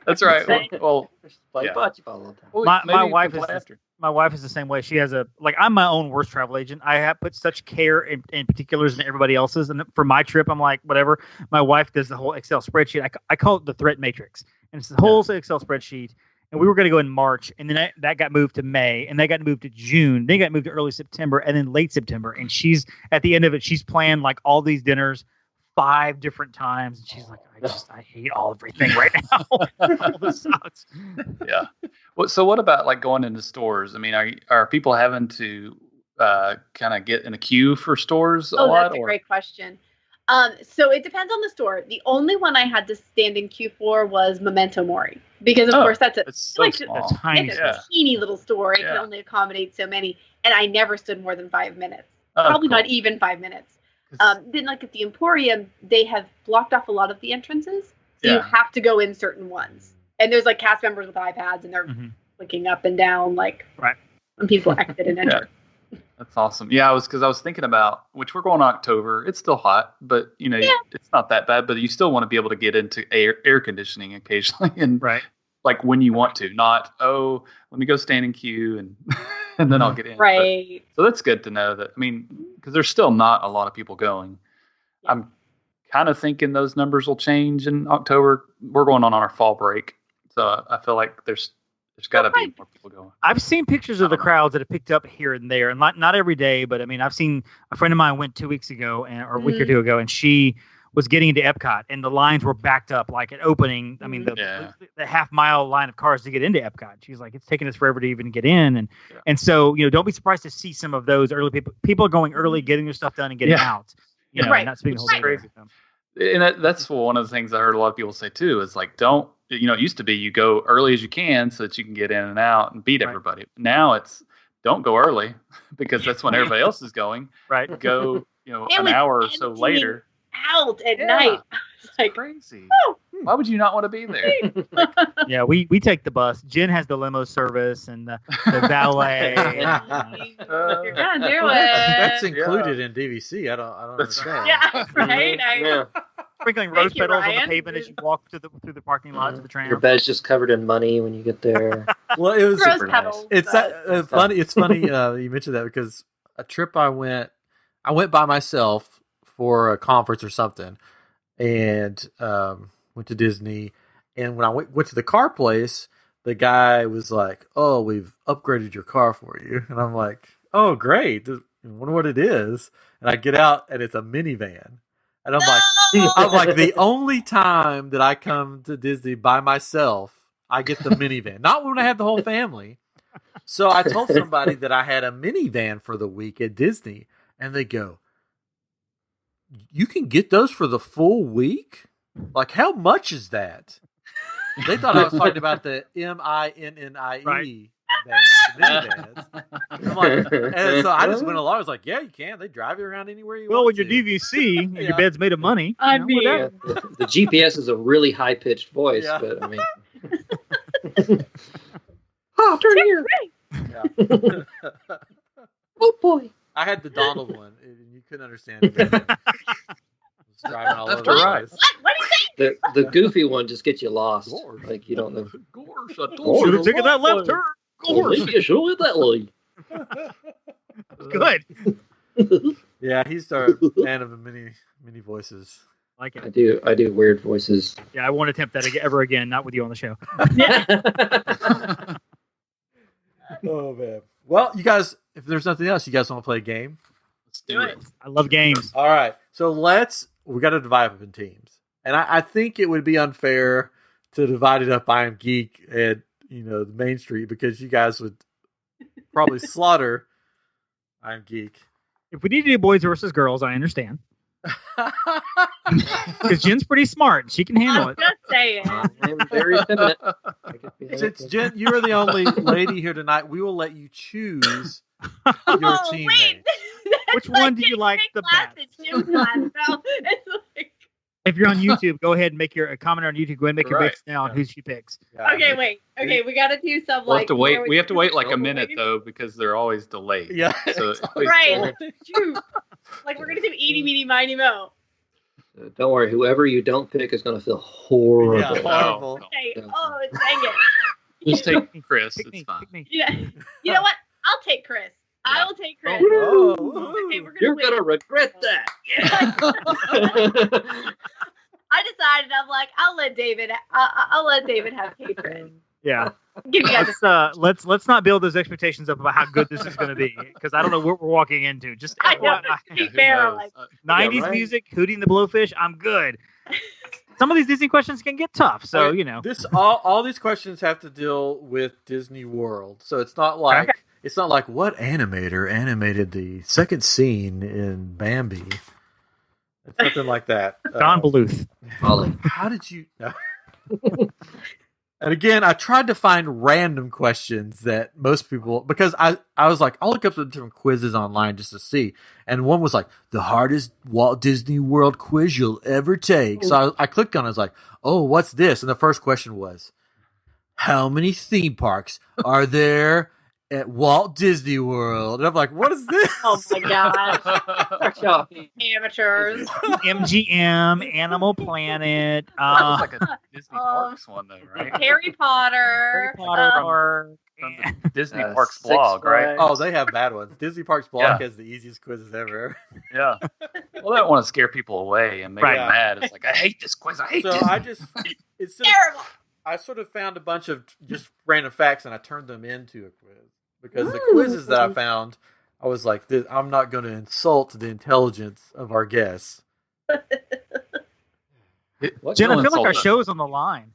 That's right. Well, Like yeah. bocce ball all the time. well, My maybe wife we'll is play after. my wife is the same way. She has I'm my own worst travel agent. I have put such care in particulars than everybody else's. And for my trip, I'm like, whatever. My wife does the whole Excel spreadsheet. I call it the threat matrix. And it's the whole Excel spreadsheet. And we were going to go in March. And then that got moved to May. And that got moved to June. Then got moved to early September. And then late September. And she's, at the end of it, she's planned like all these dinners 5 different times. And she's like, I hate everything right now. All this sucks. Yeah. Well, so what about like going into stores? I mean, are people having to kind of get in a queue for stores a lot? That's a great question. So it depends on the store. The only one I had to stand in queue for was Memento Mori, because of course that's it's so like small. Tiny. it's a teeny little store. It can only accommodate so many, and I never stood more than 5 minutes. Probably cool. not even 5 minutes. Then like at the Emporium, they have blocked off a lot of the entrances, so you have to go in certain ones. And there's like cast members with iPads, and they're clicking up and down like when people exit and enter. That's awesome. Yeah, I was thinking about, which we're going October. It's still hot, but it's not that bad. But you still want to be able to get into air conditioning occasionally, and like when you want to, not let me go stand in queue and then I'll get in. Right. But, so that's good to know that. I mean, because there's still not a lot of people going. Yeah. I'm kind of thinking those numbers will change in October. We're going on our fall break, so I feel like there's got to be more people going. I've seen pictures of the crowds that have picked up here and there, and not every day, but I mean, I've seen a friend of mine went 2 weeks ago or a week or two ago, and she was getting into Epcot, and the lines were backed up like at opening. I mean, the half-mile line of cars to get into Epcot. She's like, it's taking us forever to even get in, and so don't be surprised to see some of those early people. People are going early, getting their stuff done, and getting out. Not spending the whole day crazy. And that's one of the things I heard a lot of people say too. Is like, don't. It used to be you go early as you can so that you can get in and out and beat everybody. Now it's don't go early because that's when everybody else is going. Right. Go, an hour or so later. Out at night. It's like crazy. Why would you not want to be there? Yeah, we take the bus. Jen has the limo service and the valet. You're gonna do it. That's included in DVC. I don't understand. Yeah, right. Sprinkling rose petals on the pavement as you walk through the parking lot to the tram. Your bed's just covered in money when you get there. Well, it was rose petals. It's funny. It's funny you mentioned that because a trip I went by myself for a conference or something, and went to Disney. And when I went to the car place, the guy was like, "Oh, we've upgraded your car for you," and I'm like, "Oh, great! I wonder what it is." And I get out, and it's a minivan. And I'm like, the only time that I come to Disney by myself, I get the minivan. Not when I have the whole family. So I told somebody that I had a minivan for the week at Disney, and they go, "You can get those for the full week? Like, how much is that?" They thought I was talking about the MINNIE minivans. And so I just went along. I was like, "Yeah, you can. They drive you around anywhere you want." Well, when you're DVC, and your bed's made of money. I mean, the GPS is a really high pitched voice, but I mean, turn here. Yeah. Oh boy! I had the Donald one, and you couldn't understand it. Driving all over the place. What do you think? The goofy one just gets you lost. Gorge. Like you don't know. Should have taken that left turn. You should have that way. Good. Yeah, he's our fan of the many voices. Like it. I do weird voices. Yeah, I won't attempt that ever again. Not with you on the show. Oh man. Well, you guys, if there's nothing else, you guys want to play a game? Let's do it. I love games. All right. So we got to divide up in teams. And I think it would be unfair to divide it up. I am geek and the Main Street, because you guys would probably slaughter I am geek. If we need to do boys versus girls, I understand. Because Jen's pretty smart. She can handle it. Just saying. I'm very feminine. Since Jen, you are the only lady here tonight, we will let you choose your teammate. Which one do you like the best? If you're on YouTube, go ahead and make your comment on YouTube. Go ahead and make your picks now on who she picks. Yeah. Okay, wait. Okay, we got to do some We'll have to wait. where We have to wait like a control minute waiting. though, because they're always delayed. Yeah. So Right. Shoot. Like we're gonna do eeny, meeny, miny, mo. Don't worry, whoever you don't pick is going to feel horrible. Yeah, horrible. Okay. Yeah. Oh, dang it. Just take Chris. Pick It's me, fine. pick me. You know what? I'll take Chris. I will take Chris. Oh, Okay, we're gonna You're win. going to regret that. I decided. I'm like, I'll let David have Patron. Yeah. Give you guys. Let's not build those expectations up about how good this is going to be because I don't know what we're walking into. Just I know. FYI. To be Who fair, knows? like, 90s right. music, Hootie and the Blowfish. I'm good. Some of these Disney questions can get tough, so Okay, you know. This all these questions have to deal with Disney World, so it's not like what animator animated the second scene in Bambi. It's nothing like that. Don Bluth. Ollie. How did you? No. And again, I tried to find random questions that most people, because I was like, I'll look up some different quizzes online just to see. And one was like, the hardest Walt Disney World quiz you'll ever take. So I clicked on it. I was like, oh, what's this? And the first question was, how many theme parks are there at Walt Disney World? And I'm like, what is this? oh my gosh, Show. amateurs. MGM, Animal Planet, That was like a Disney Parks one, though, right? Harry Potter. Harry Potter From- Park. From the Disney Parks Six blog, right? Flags. Oh, they have bad ones. Disney Parks blog Yeah. has the easiest quizzes ever. Yeah. Well, I don't want to scare people away and make Right. them mad. It's like, I hate this quiz. I hate So this. I just, instead of, Terrible. I sort of found a bunch of just random facts and I turned them into a quiz. Because the quizzes that I found, I was like, I'm not going to insult the intelligence of our guests. What? Jen, I Don't feel like our insult show's on the line.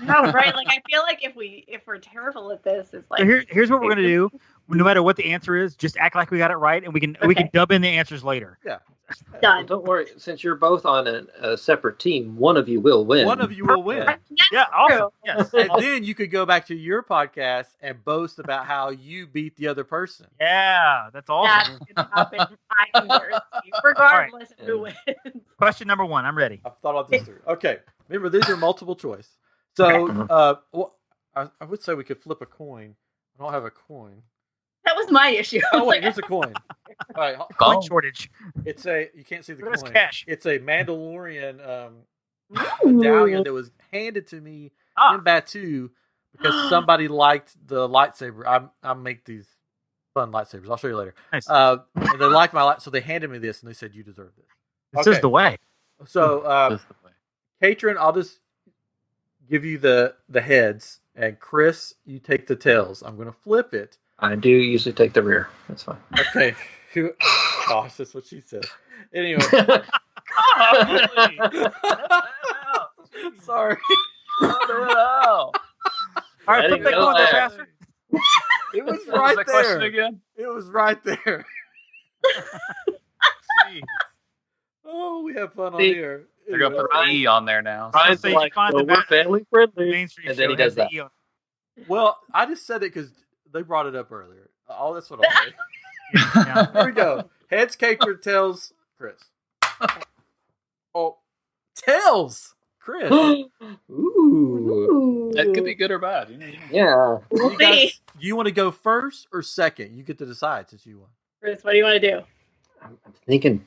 No, right? Like I feel like if we're terrible at this, it's like So here's what we're gonna do. No matter what the answer is, just act like we got it right, and we can dub in the answers later. Yeah. done. Don't worry, since you're both on a separate team, one of you will win. One of you will win. That's Yeah, true. awesome. Yes. And then you could go back to your podcast and boast about how you beat the other person. Yeah, that's That's awesome. gonna happen. I can guarantee you, regardless of who wins. Question number 1. I'm ready. I've thought all this through. Okay. Remember, these are multiple choice. So, I would say we could flip a coin. I don't have a coin. That was my issue. Oh, wait, here's a coin. All right. Coin shortage. You can't see the Where's coin. cash? It's a Mandalorian medallion that was handed to me in Batu because somebody liked the lightsaber. I make these fun lightsabers. I'll show you later. Nice. And they liked my light, so they handed me this and they said, you deserve this. This Okay. is the way. So, That's the way. Katrin, I'll just give you the heads, and Chris, you take the tails. I'm going to flip it. I do usually take the rear. That's fine. Okay. Gosh, that's what she said. Anyway. Sorry. All right, I flip didn't that know coin there, that. faster. It was What was right that question there. again? It was right there. Jeez. Oh, we have fun on See, here. They're going to put the E on there now. Ryan's So you like, find well, the we're family friendly. Main Street And then show he does has the that. E on Well, I just said it because they brought it up earlier. Oh, that's what I'll say. it. Yeah. Here we go. Heads, Katrin, tails, Chris. Oh, tails, Chris. Ooh. That could be good or bad. You know. Yeah. We'll You guys, see. do you want to go first or second? You get to decide since you won. Chris, what do you want to do? I'm thinking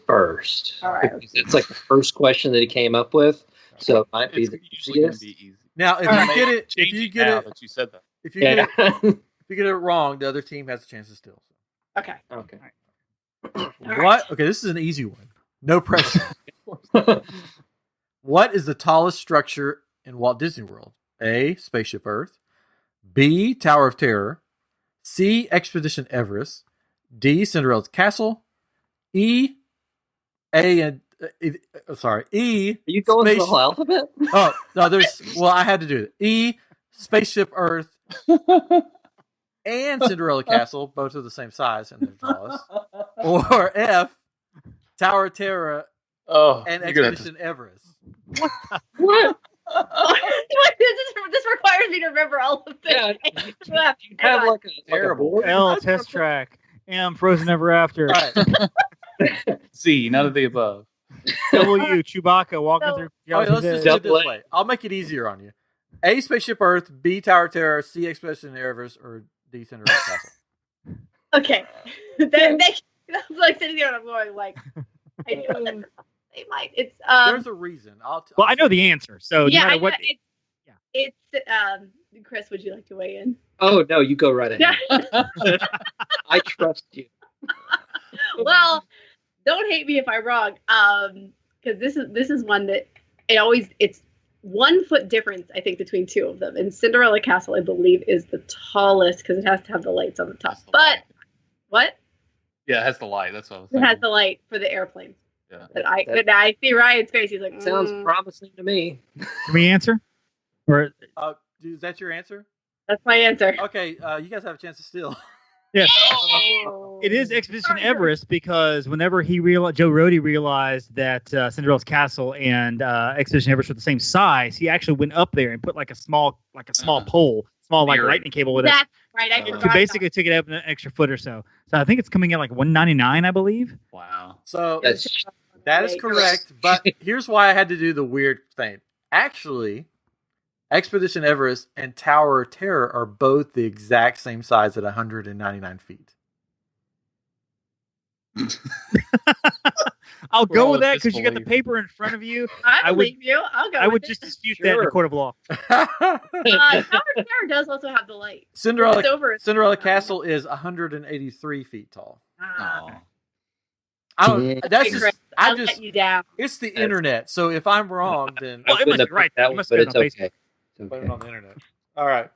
first. All right. Because it's like the first question that he came up with, so it might be It's the usually going to easiest. be easy. Now, if All you right. get it, if Change you it get now it, that you said that. if you get Yeah. it, if you get it wrong, the other team has a chance to steal. Okay. Okay. What? Okay, this is an easy one. No pressure. What is the tallest structure in Walt Disney World? A. Spaceship Earth. B. Tower of Terror. C. Expedition Everest. D. Cinderella's Castle. E. E. Are you going through the whole alphabet? Oh no, I had to do it. E. Spaceship Earth and Cinderella Castle, both are the same size and they're tallest. Or F. Tower of Terror Oh, and you're gonna have Expedition Everest. What? this requires me to remember all of this. Yeah. You Have like a Terrible. board? L, Test Track. M, Frozen Ever After. All right. C, none of the above. W, Chewbacca walking So- through. All right, let's just do it this Double A. way. I'll make it easier on you. A. Spaceship Earth. B. Tower of Terror. C. Expedition Everest. Or D. Cinderella Castle. Okay. That's like sitting there and I'm going like, I know that they might. It's There's a reason. Well, I know the answer. So yeah, no I matter know, what. it's Chris, would you like to weigh in? Oh no, you go right ahead. I trust you. Well, don't hate me if I'm wrong. Because this is one that it's 1 foot difference, I think, between two of them. And Cinderella Castle, I believe, is the tallest because it has to have the lights on the top. But what? Yeah, it has the light. That's what I was It saying. has the light for the airplanes. Yeah. But I see Ryan's face. He's like, Sounds promising to me. Can we answer? Or is that your answer? That's my answer. Okay, you guys have a chance to steal. yeah. Oh. It is Expedition Sorry. Everest because whenever Joe Rohde realized that Cinderella's Castle and Expedition Everest were the same size, he actually went up there and put like a small pole, lightning cable with it. That's right. I To forgot. basically took it up an extra foot or so. So I think it's coming in like $199, I believe. Wow. So That's that is correct, but here's why I had to do the weird thing. Actually, Expedition Everest and Tower of Terror are both the exact same size at 199 feet. I'll We're go all with that in because you got the disbelief. paper in front of you. I would- believe you. I'll go. I would with just it. dispute that in a Sure. court of law. Tower of Terror does also have the light. It's Cinderella over. Castle is 183 feet tall. Oh. I don't. Yeah. That's Okay, just. Chris, I I'll just. let you down. It's the internet. So if I'm wrong, then Well, it must wouldn't be right. have put that It one, must but be it's on okay. Facebook. It's blame okay. it on the internet. All right.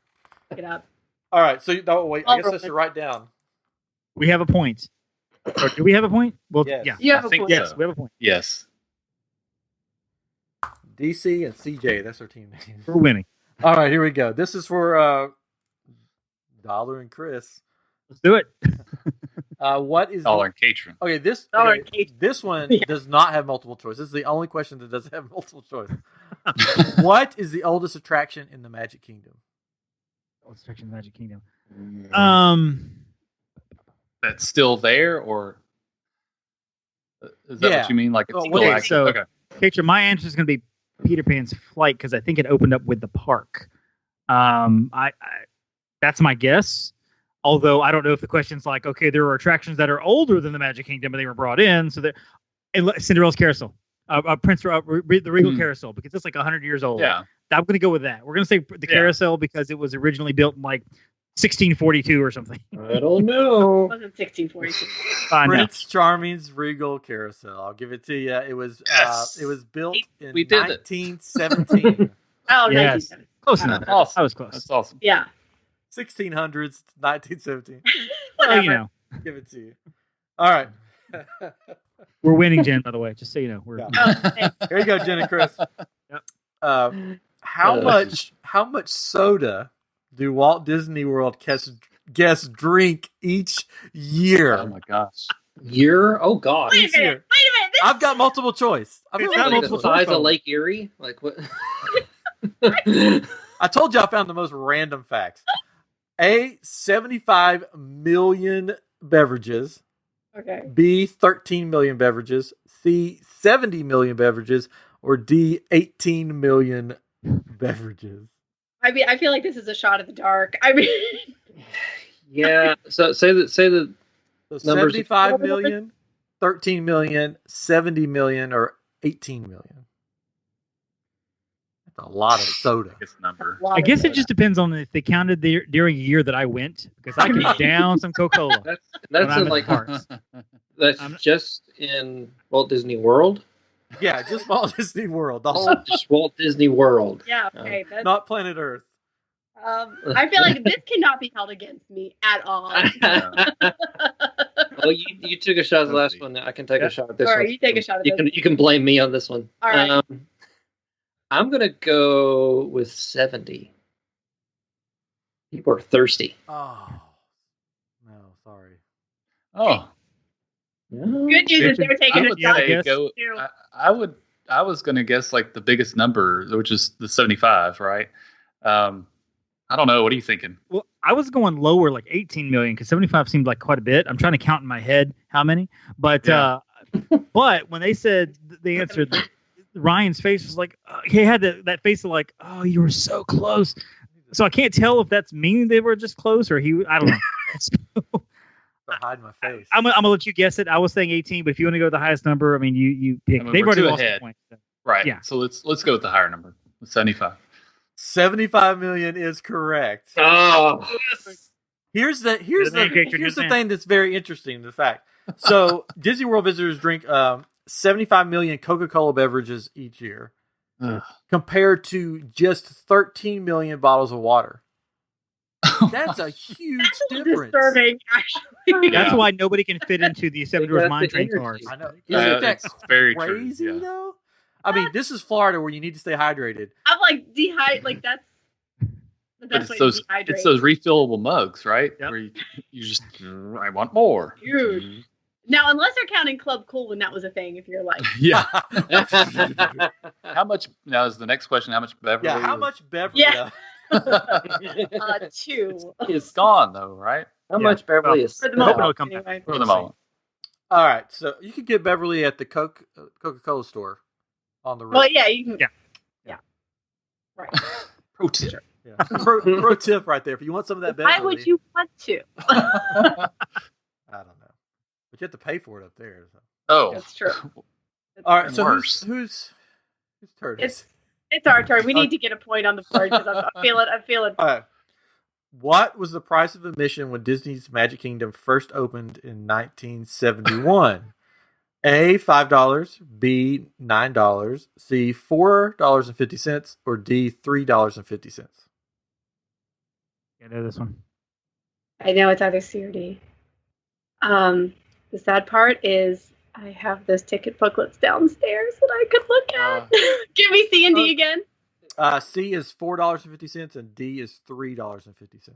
Pick it up. All right. So wait. I I'll guess roll I should it. write down. We have a point. Or do we have a point? Well, Yes. yeah. You have I a think point. Yes, so. we have a point. Yes. DC and CJ. That's our team name. We're winning. All right. Here we go. This is for Dollar and Chris. Let's do it. What is Dollar and Catron. Okay, this Dollar okay, and cake. this one Yeah. does not have multiple choice. This is the only question that doesn't have multiple choice. What is the oldest attraction in the Magic Kingdom? Let's check the Magic Kingdom. That's still there, or is that Yeah. what you mean? Like it's Oh, still well, active? so- Okay. Picture, my answer is going to be Peter Pan's Flight because I think it opened up with the park. I that's my guess. Although I don't know if the question's like, okay, there are attractions that are older than the Magic Kingdom, but they were brought in. So that Cinderella's Carousel, the Regal Carousel, because it's like 100 years old. Yeah. I'm going to go with that. We're going to say the Yeah. Carousel because it was originally built in like 1642 or something. I don't know. It wasn't 1642. I know. Prince Charming's Regal Carousel. I'll give it to you. It was Yes. built in We did it. 1917. Oh, Yes. 1970. Close enough. Awesome. I was close. That's awesome. Yeah. 1600s, 1917. Well, Whatever. you know, Give it to you. All right. we're winning, Jen. By the way, just so you know, we're Yeah. Oh, thanks. Here you go, Jen and Chris. Yep. How much soda do Walt Disney World guests drink each year? Oh my gosh. Year? Oh gosh. Wait Each a minute. year. Wait a minute. I've got multiple choice. It's Like got the multiple size choice. of Lake Erie? Like what? I told you I found the most random facts. A, 75 million beverages. Okay. B, 13 million beverages. C, 70 million beverages. Or D, 18 million beverages. I mean, I feel like this is a shot at the dark. I mean, Yeah. So say that. So Numbers- 75 million, 13 million, 70 million, or 18 million. That's a lot of soda. Biggest number. I guess it just depends on if they counted during a year that I went, because I can down some Coca-Cola. That's When I'm in at like the parks. that's I'm not- just in Walt Disney World. Yeah, just Walt Disney World. The whole, Just Walt Disney World. yeah. Okay. That's, not planet Earth. I feel like this cannot be held against me at all. Well, you took a shot at the last one. I can take a shot at this All one. right, you take a shot at You this. can blame me on this one. All right. I'm gonna go with 70. People are thirsty. Oh. No, sorry. Oh. Good news is they're taking I a would shot. say guess. go. too. I was gonna guess like the biggest number, which is the 75, right? I don't know. What are you thinking? Well, I was going lower, like 18 million, because 75 seemed like quite a bit. I'm trying to count in my head how many, but Yeah. but when they said the answer, Ryan's face was like he had that face of like, oh, you were so close. So I can't tell if that's meaning they were just close or he. I don't know. Start hiding my face. I'm gonna let you guess it. I was saying 18, but if you want to go with the highest number, I mean, you pick. I mean, They've we're already two lost ahead. the point. So. Right. Yeah. So let's go with the higher number. 75. 75 million is correct. Oh, Here's the just thing that's very interesting. The fact. So Disney World visitors drink 75 million Coca-Cola beverages each year, compared to just 13 million bottles of water. That's a huge difference. Disturbing, actually. That's why nobody can fit into the Seven Dwarfs Mine Train cars. I know. Yeah, Isn't that it's very crazy true. Yeah. though? I mean, this is Florida where you need to stay hydrated. I'm like dehydrated. Like that's the But best way to dehydrate. it's those refillable mugs, right? Yep. Where you just, I want more. Huge. Now, unless they're counting Club Cool when that was a thing, if you're like, Yeah. How much? Now is the next question. How much Beverly? Yeah, how much beverage? Yeah. It's 2 gone though, right? How much Beverly is for the I hope moment. it'll come back. Anyway. For the moment. All right, so you can get Beverly at the Coca-Cola store on the road. Well, yeah, you can. Yeah. Yeah. Right. Pro tip. Yeah. Pro tip right there. If you want some of that Beverly, Why would you want to? I don't know, but you have to pay for it up there. So. Oh, That's true. All right, so Worse. whose turn is It's our turn. We need to get a point on the board because I feel it. All right. What was the price of admission when Disney's Magic Kingdom first opened in 1971? A, $5, B, $9, C, $4.50, or D, $3.50? I know this one. I know it's either C or D. The sad part is I have those ticket booklets downstairs that I could look at. Give me C and D again. C is $4.50 and D is $3.50.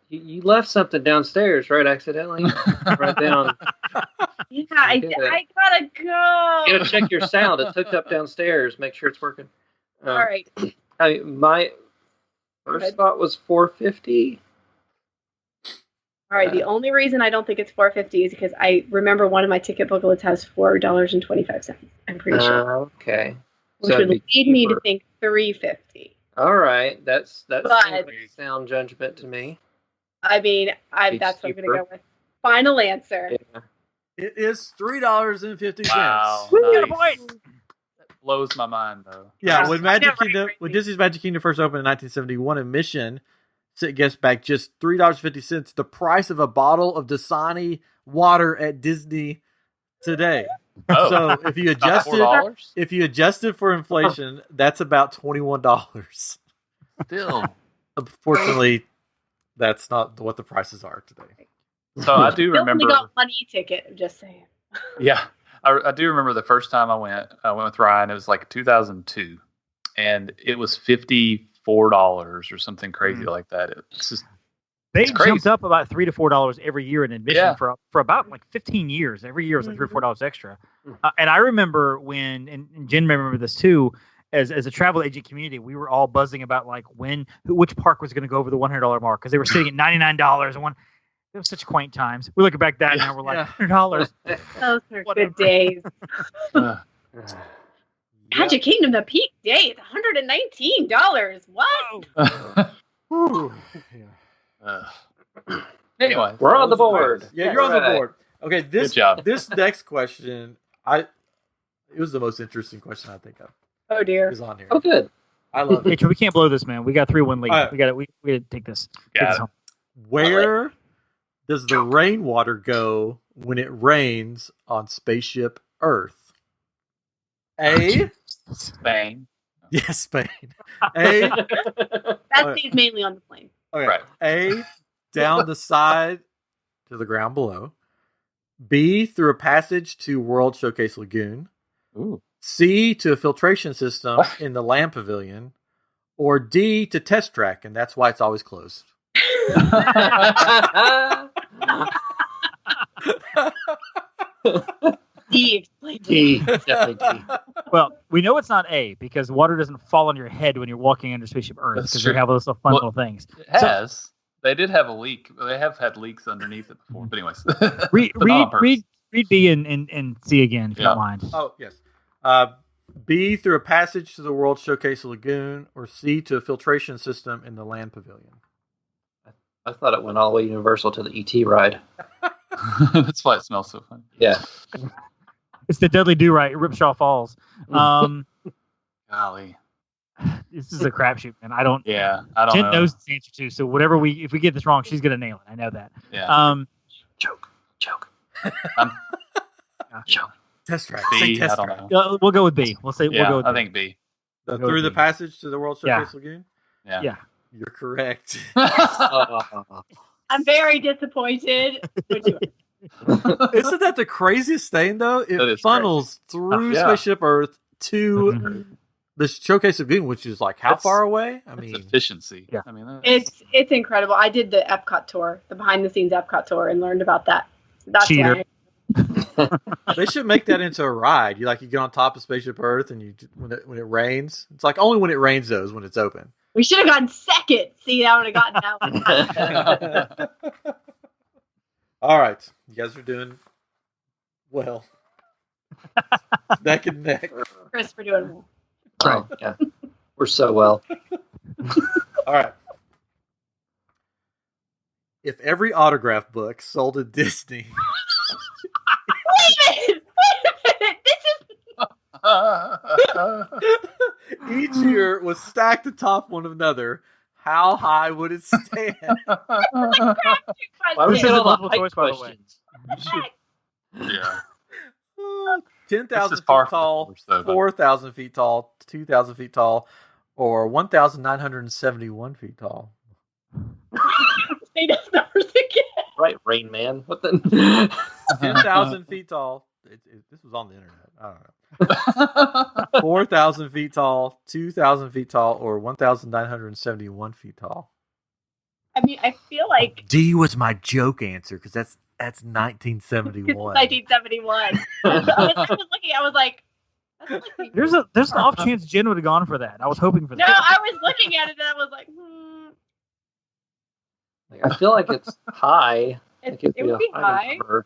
You left something downstairs, right? Accidentally, right down. Yeah, I gotta go. You gotta check your sound. It's hooked up downstairs. Make sure it's working. All right. My first thought was $4.50. All right. The only reason I don't think it's $4.50 is because I remember one of my ticket booklets has $4.25. I'm pretty sure. Okay. Which would lead me to think $3.50. All right, that's But- like sound judgment to me. I mean, that's what I'm gonna go with. Final answer. Yeah. It is $3.50. Wow. Got a Nice. point. That blows my mind though. Yeah, when Magic Yeah, Kingdom, right. when Disney's Magic Kingdom first opened in 1971, admission gets back just $3.50, the price of a bottle of Dasani water at Disney today. Oh, So if you about adjust it for inflation, that's about $21. Still. Unfortunately, that's not what the prices are today. So I do You only remember. got one e-ticket. I'm just saying. Yeah, I do remember the first time I went with Ryan. It was like 2002, and it was $54 or something crazy like that. It's just They It's crazy. jumped up about $3 to $4 every year in admission Yeah. for about like 15 years. Every year was like $3 or $4 extra. Mhm. And I remember when, and Jen may remember this too, as a travel agent community, we were all buzzing about like which park was going to go over the $100 mark because they were sitting at $99 and one. It was such quaint times. We look back that now we're like $100. Those are Whatever. good days. uh, Magic Kingdom, the peak day, $119. What? Whew. anyway, We're on the board. Yeah, you're on the Right. board. Okay, Good job. this next question, it was the most interesting question I think of. Oh dear. Is on here. Oh, good. I love Hey, it. Troy, we can't blow this, man. We got 3-1 lead. All right. We got to take this. Take Got this it. home. Where does the rainwater go when it rains on Spaceship Earth? A. Spain. Yes, Spain. A. That stays mainly on the plane. Okay. Right. A. Down the side to the ground below. B. Through a passage to World Showcase Lagoon. Ooh. C. To a filtration system in the Land Pavilion. Or D. To test track, and that's why it's always closed. D explains it. D, definitely D. Well, we know it's not A because water doesn't fall on your head when you're walking under Spaceship Earth That's because true. they have those little fun Well, little things. It has. They did have a leak. They have had leaks underneath it before. But anyways, Read But not on purpose. B and C again if you Yeah. don't mind. Oh, yes. B. Through a passage to the World Showcase Lagoon. Or C. To a filtration system in the Land Pavilion. I thought it went all the way Universal to the ET ride. That's why it smells so funny. Yeah. It's the Dudley Do-Right, Ripshaw Falls. Golly. This is a crapshoot, man. I don't Jen know. Knows the answer to, so if we get this wrong, she's gonna nail it. I know that. Yeah. Choke. Choke. Test track. B, Say test I don't track. know. We'll go with B. We'll Yeah, go with I B. think B. Through the passage to the World Showcase Lagoon? Yeah. You're correct. I'm very disappointed. Isn't that the craziest thing, though? That It is funnels through Yeah. Spaceship Earth to the Showcase Lagoon, which is like how That's- far away? I It's mean, efficiency. Yeah. I mean, that's- It's incredible. I did the Epcot tour, the behind the scenes Epcot tour, and learned about that. That's Cheater. why. they should make that into a ride. You get on top of Spaceship Earth, and when it rains, it's like only when it rains though is when it's open. We should have gotten second. See, I would have gotten that one. All right, you guys are doing well. Neck and neck. Chris for doing well. Oh, yeah. We're so well. All right. If every autograph book sold at Disney Wait a minute. This is each year was stacked atop one another, how high would it stand? Why would This you is get a all the multiple height choice, by the way. questions? yeah. 10,000 This is feet far from tall, the course, though, but- 4,000 feet tall, 2,000 feet tall, or 1,971 feet tall. say those numbers again. Right, Rain Man. What the? 10,000 feet tall. This was on the internet. I don't know. 4,000 feet tall, 2,000 feet tall, or 1,971 feet tall. I mean, I feel like D was my joke answer because that's it's 1971. 1971. I was looking. I was like, that's like There's an off chance Jen would have gone for that. I was hoping for no. that. I was looking at it and I was like, I feel like it's high. it Like, would be high. number.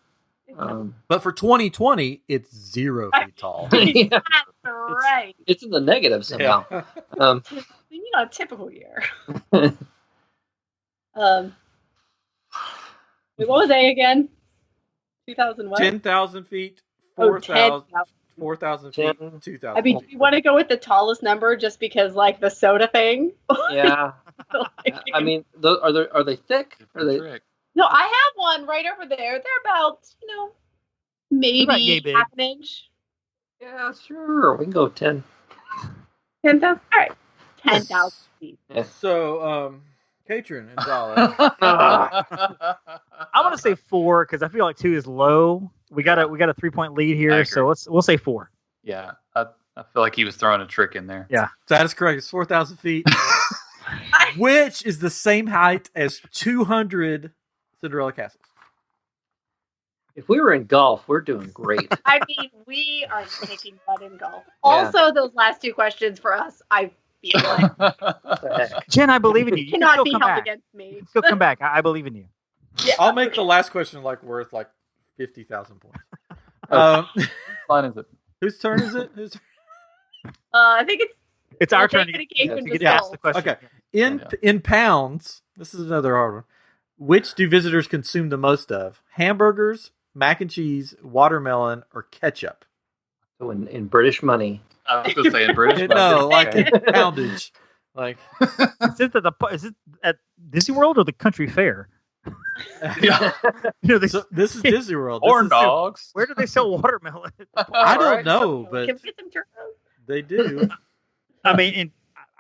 But for 2020, it's 0 feet tall. Yeah. That's right. It's in the negative somehow. Um, You know, a typical year. Wait, what was A again? 2000 what? 10,000 feet, Oh, 4,000 10,000. 4,000 feet, 10. 2,000. I mean, do you want to go with the tallest number just because, like, the soda thing? yeah. Like, I mean, are they thick? Are they? Trick. no, I have one right over there. They're about, about yay maybe big. half an inch. Yeah, sure. We can go 10. 10,000? All right. 10,000 feet. So, Katrin and Dala. I'm gonna say 4 because I feel like 2 is low. We got a 3-point lead I here, agree. so we'll say 4. Yeah, I feel like he was throwing a trick in there. Yeah. That is correct. It's 4,000 feet, which is the same height as 200 Cinderella castles. If we were in golf, we're doing great. I mean, we are kicking butt in golf. Yeah. Also, those last two questions for us, I feel like What the heck? Jen, I believe in you. You can cannot still be come held back. against me. Still come back. I believe in you. Yeah. I'll make the last question worth 50,000 points. Line is it? Whose turn is it? Whose I think It's our we'll turn take to it in get, case to of get asked the the question. Okay. In pounds, this is another hard one. Which do visitors consume the most of? Hamburgers, mac and cheese, watermelon, or ketchup? So in British money, I was going to say in British. but- No, like Okay. in poundage. Is it at Disney World or the country fair? Yeah. So this is Disney World. This Corn is- dogs. Where do they sell watermelon? I don't Alright. know, but Can we get some churros? they do. I mean,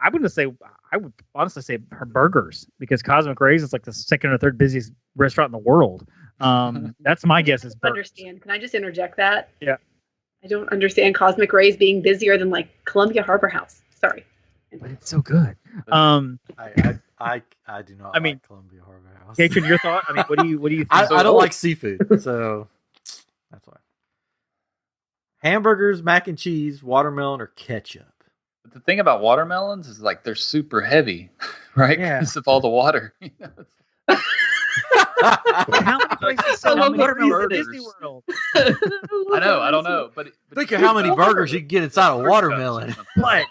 I would honestly say her burgers because Cosmic Rays is like the second or third busiest restaurant in the world. That's my guess. Is I burgers. understand. Can I just interject that? Yeah. I don't understand Cosmic Rays being busier than like Columbia Harbor House. Sorry. But it's so good. I do not. I mean, like Columbia Harbor House. Katrin, your thought? I mean, what do you think? I don't like seafood, so that's why. Hamburgers, mac and cheese, watermelon, or ketchup. But the thing about watermelons is they're super heavy, right? Yeah. Because of all the water. How many places sell How many watermelon at burgers? Disney World? I know. I don't know. But Think of how many burgers you can get inside a watermelon. But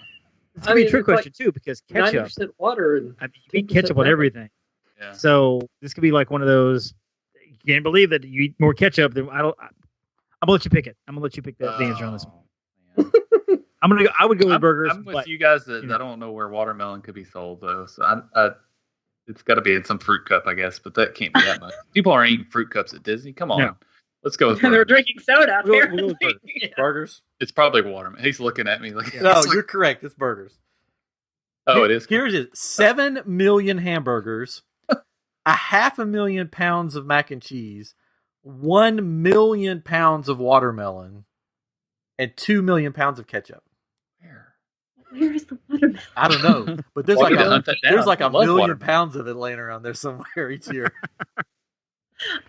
it's gonna be a trick question too because ketchup. 90% water and I mean, you eat 10% ketchup on pepper. everything. Yeah. So this could be like one of those. You can't believe that you eat more ketchup than I don't. I'm gonna let you pick it. I'm gonna let you pick the answer on this one. Man. I would go with burgers. I'm with but, you guys that you know. I don't know where watermelon could be sold though. So it's got to be in some fruit cup, I guess. But that can't be that much. People aren't eating fruit cups at Disney. Come on, No. let's go with And they're burgers. drinking soda. We'll go Apparently. with burgers. Yeah. Burgers? It's probably watermelon. He's looking at me like, No, you're correct. It's burgers. oh, it is. Here's it: 7 million hamburgers, 500,000 pounds of mac and cheese, 1 million pounds of watermelon, and 2 million pounds of ketchup. Where is the watermelon? I don't know, but there's Well, like we can hunt that down. there's like I a love million watermelon. pounds of it laying around there somewhere each year.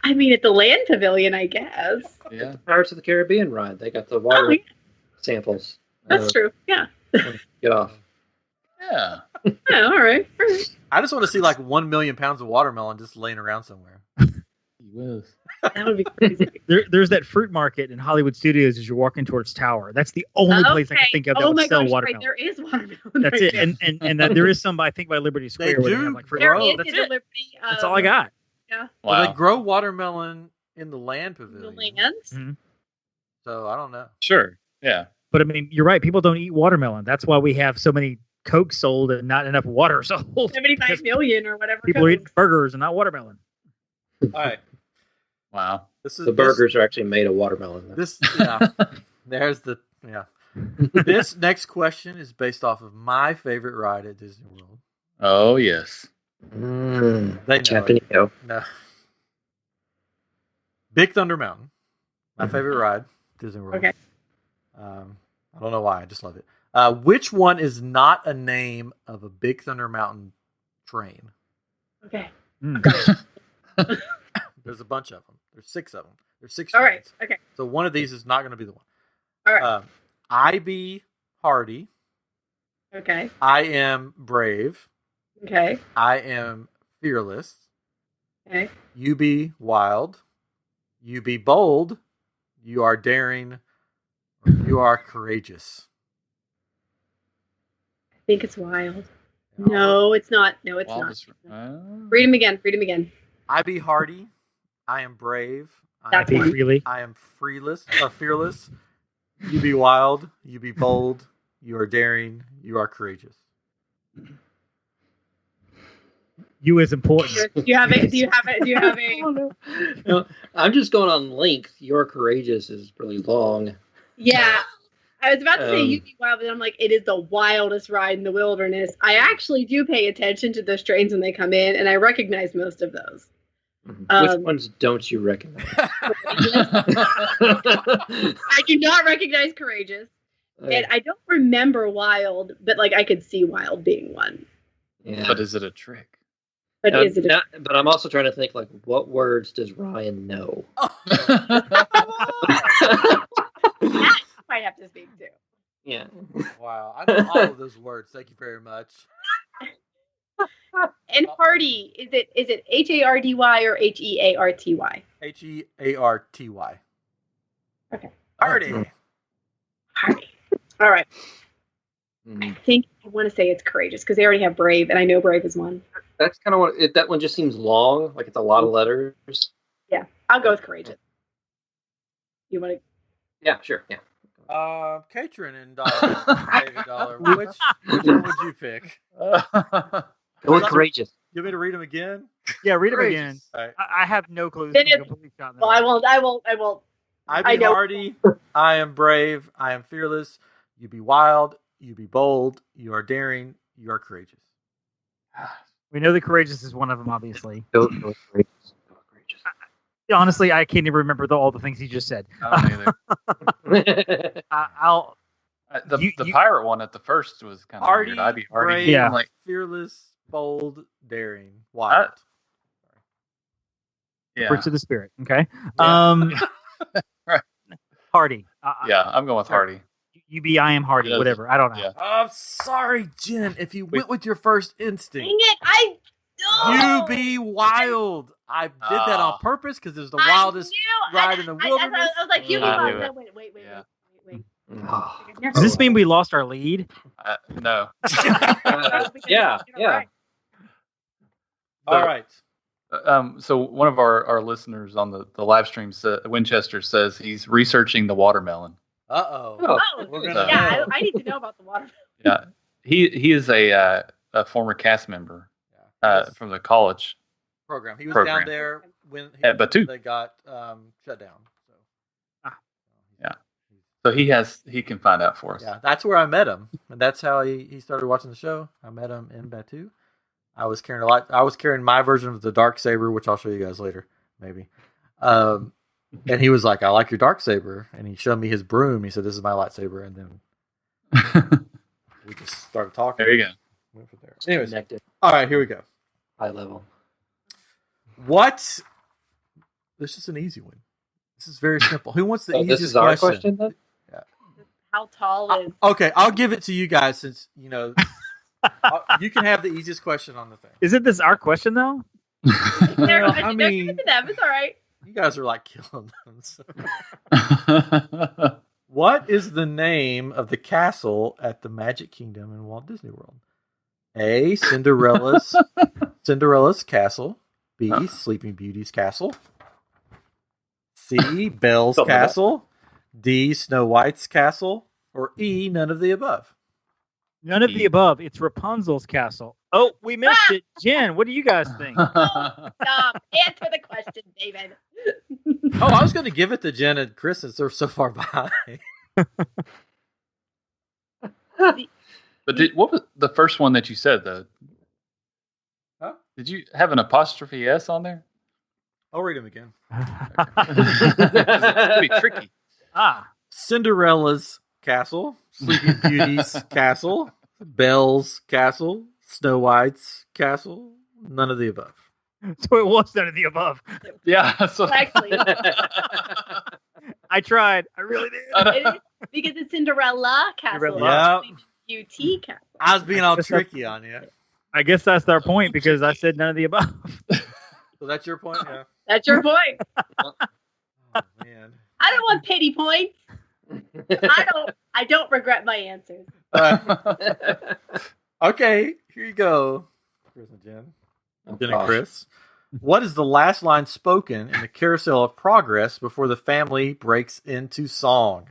I mean, at the land pavilion, I guess. Yeah. Pirates of the Caribbean ride. They got the water Oh, yeah, samples. that's true. Yeah. Get off. Yeah. Yeah. All right. All right. I just want to see like 1 million pounds of watermelon just laying around somewhere. He was. That would be crazy. There's that fruit market in Hollywood Studios as you're walking towards Tower. That's the only place I can think of that would sell gosh, watermelon. right, there is watermelon. That's right it. there. And that there is some, I think, by Liberty Square. where do have, like, fruit There grow. is That's a it. Liberty. That's all I got. Yeah. Well, Wow. they grow watermelon in the land The pavilion. lands. Mhm. So I don't know. Sure. Yeah. But I mean, you're right. People don't eat watermelon. That's why we have so many Cokes sold and not enough water sold. 75 million or whatever. People are Coke. eating burgers and not watermelon. All right. Wow. This is The burgers are actually made of watermelon. This yeah. There's the yeah. This next question is based off of my favorite ride at Disney World. Oh yes. They know Captain it. EO. No. Big Thunder Mountain. My favorite ride, Disney World. Okay. I don't know why. I just love it. Which one is not a name of a Big Thunder Mountain train? Okay. There's a bunch of them. There's 6 of them. There's 6 All trains. right. Okay. So one of these is not going to be the one. All right. I be Hardy. Okay. I am brave. Okay. I am fearless. Okay. You be wild. You be bold. You are daring. Or you are courageous. I think it's wild. No, it's not. No, it's Wildest- not. Read them again. Read them again. I be hardy. I am brave. I That's am, one. Really? I am fearless. You be wild. You be bold. You are daring. You are courageous. You is important. Do you have a? Do you have a? Do you have a? No, I'm just going on length. You're courageous is really long. Yeah. I was about to say Um, you be wild, but I'm like, it is the wildest ride in the wilderness. I actually do pay attention to those trains when they come in, and I recognize most of those. Which ones don't you recognize? I do not recognize Courageous, and I don't remember Wild, but like I could see Wild being one. Yeah. But is it a trick? But is it? But I'm also trying to think, like, what words does Ryan know? That might have to speak to. Yeah. Wow. I know all of those words. Thank you very much. And Hardy, is it Hardy or Hearty? Hearty. Okay. Hardy. Hardy. All right. Mhm. I think I want to say it's Courageous because they already have Brave, and I know Brave is one. That's kind of what that one just seems long, like it's a lot of letters. I'll go with Courageous. You want to? Yeah, sure. Yeah. Katrin and David Dollar. Which one would you pick? Go with courageous. You want me to read them again? Yeah, read them Courageous. again. All right. I have no clue. Then This is a it's- complete shot in the Well, I dark. won't. I I be know. hardy. I am brave. I am fearless. You be wild. You be bold. You are daring. You are courageous. We know the Courageous is one of them, obviously. Go with courageous. Go with courageous. Honestly, I can't even remember all the things he just said. I don't either. I'll. The You- pirate one at the first was kind of Hardy, weird. I'd be hardy. brave, Yeah. I'm like, fearless, bold, daring, wild. yeah, Fruits of the Spirit. Okay. Yeah. Right. Hardy. yeah. I'm going with Hardy. You be I am Hardy. Yeah. Whatever. I don't know. Yeah. I'm sorry, Jen. If you went with your first instinct, Dang it! you be wild. I did that on purpose because it's the wildest ride in the wilderness. I was like, you be I wild. knew No, it. wait. Yeah. Oh. Does this mean we lost our lead? No. Yeah. Yeah. All right. So one of our listeners on the live stream, Winchester, says he's researching the watermelon. Uh-oh. Oh, We're gonna yeah, know. I need to know about the water. Yeah, he is a former cast member Yes. from the college. Program. He was Program. down there when At Batu. they got shut down. So. Yeah. So he can find out for us. Yeah, that's where I met him, and that's how he started watching the show. I met him in Batu. I was carrying my version of the Darksaber, which I'll show you guys later, maybe. And he was like, "I like your Darksaber," and he showed me his broom. He said, "This is my lightsaber," and then we just started talking. There you go. Went from there. Anyways, Connected. all right, here we go. High level. What? This is an easy one. This is very simple. Who wants the Oh, easiest this is our question then? How tall is? Okay, I'll give it to you guys since you know. You can have the easiest question on the thing. Isn't this our question though? They're, I they're mean- giving it to them. It's all right. You guys are like killing them. So. What is the name of the castle at the Magic Kingdom in Walt Disney World? A. Cinderella's castle. B. Sleeping Beauty's castle. C. Belle's Something like that. castle. D. Snow White's castle. Or E. None of the above. None of the above. It's Rapunzel's castle. Oh, we missed it. Jen, what do you guys think? Stop. Answer the question, David. Oh, I was going to give it to Jen and Chris since they're so far behind. But what was the first one that you said? Huh? Did you have an apostrophe S on there? I'll read them again. It could be tricky. Cinderella's castle, Sleeping Beauty's castle, Belle's castle, Snow White's castle, none of the above. So it was none of the above. Yeah. So Actually, I tried. I really did. it is because it's Cinderella castle. Cinderella. Yep. UT castle. I was being all tricky on you. I guess that's our point because I said none of the above. So that's your point? Yeah. That's your point. Oh, man. I don't want pity points. I don't regret my answers. Okay, here you go. Chris and Jen. Oh, Jen and gosh. Chris. What is the last line spoken in the Carousel of Progress before the family breaks into song?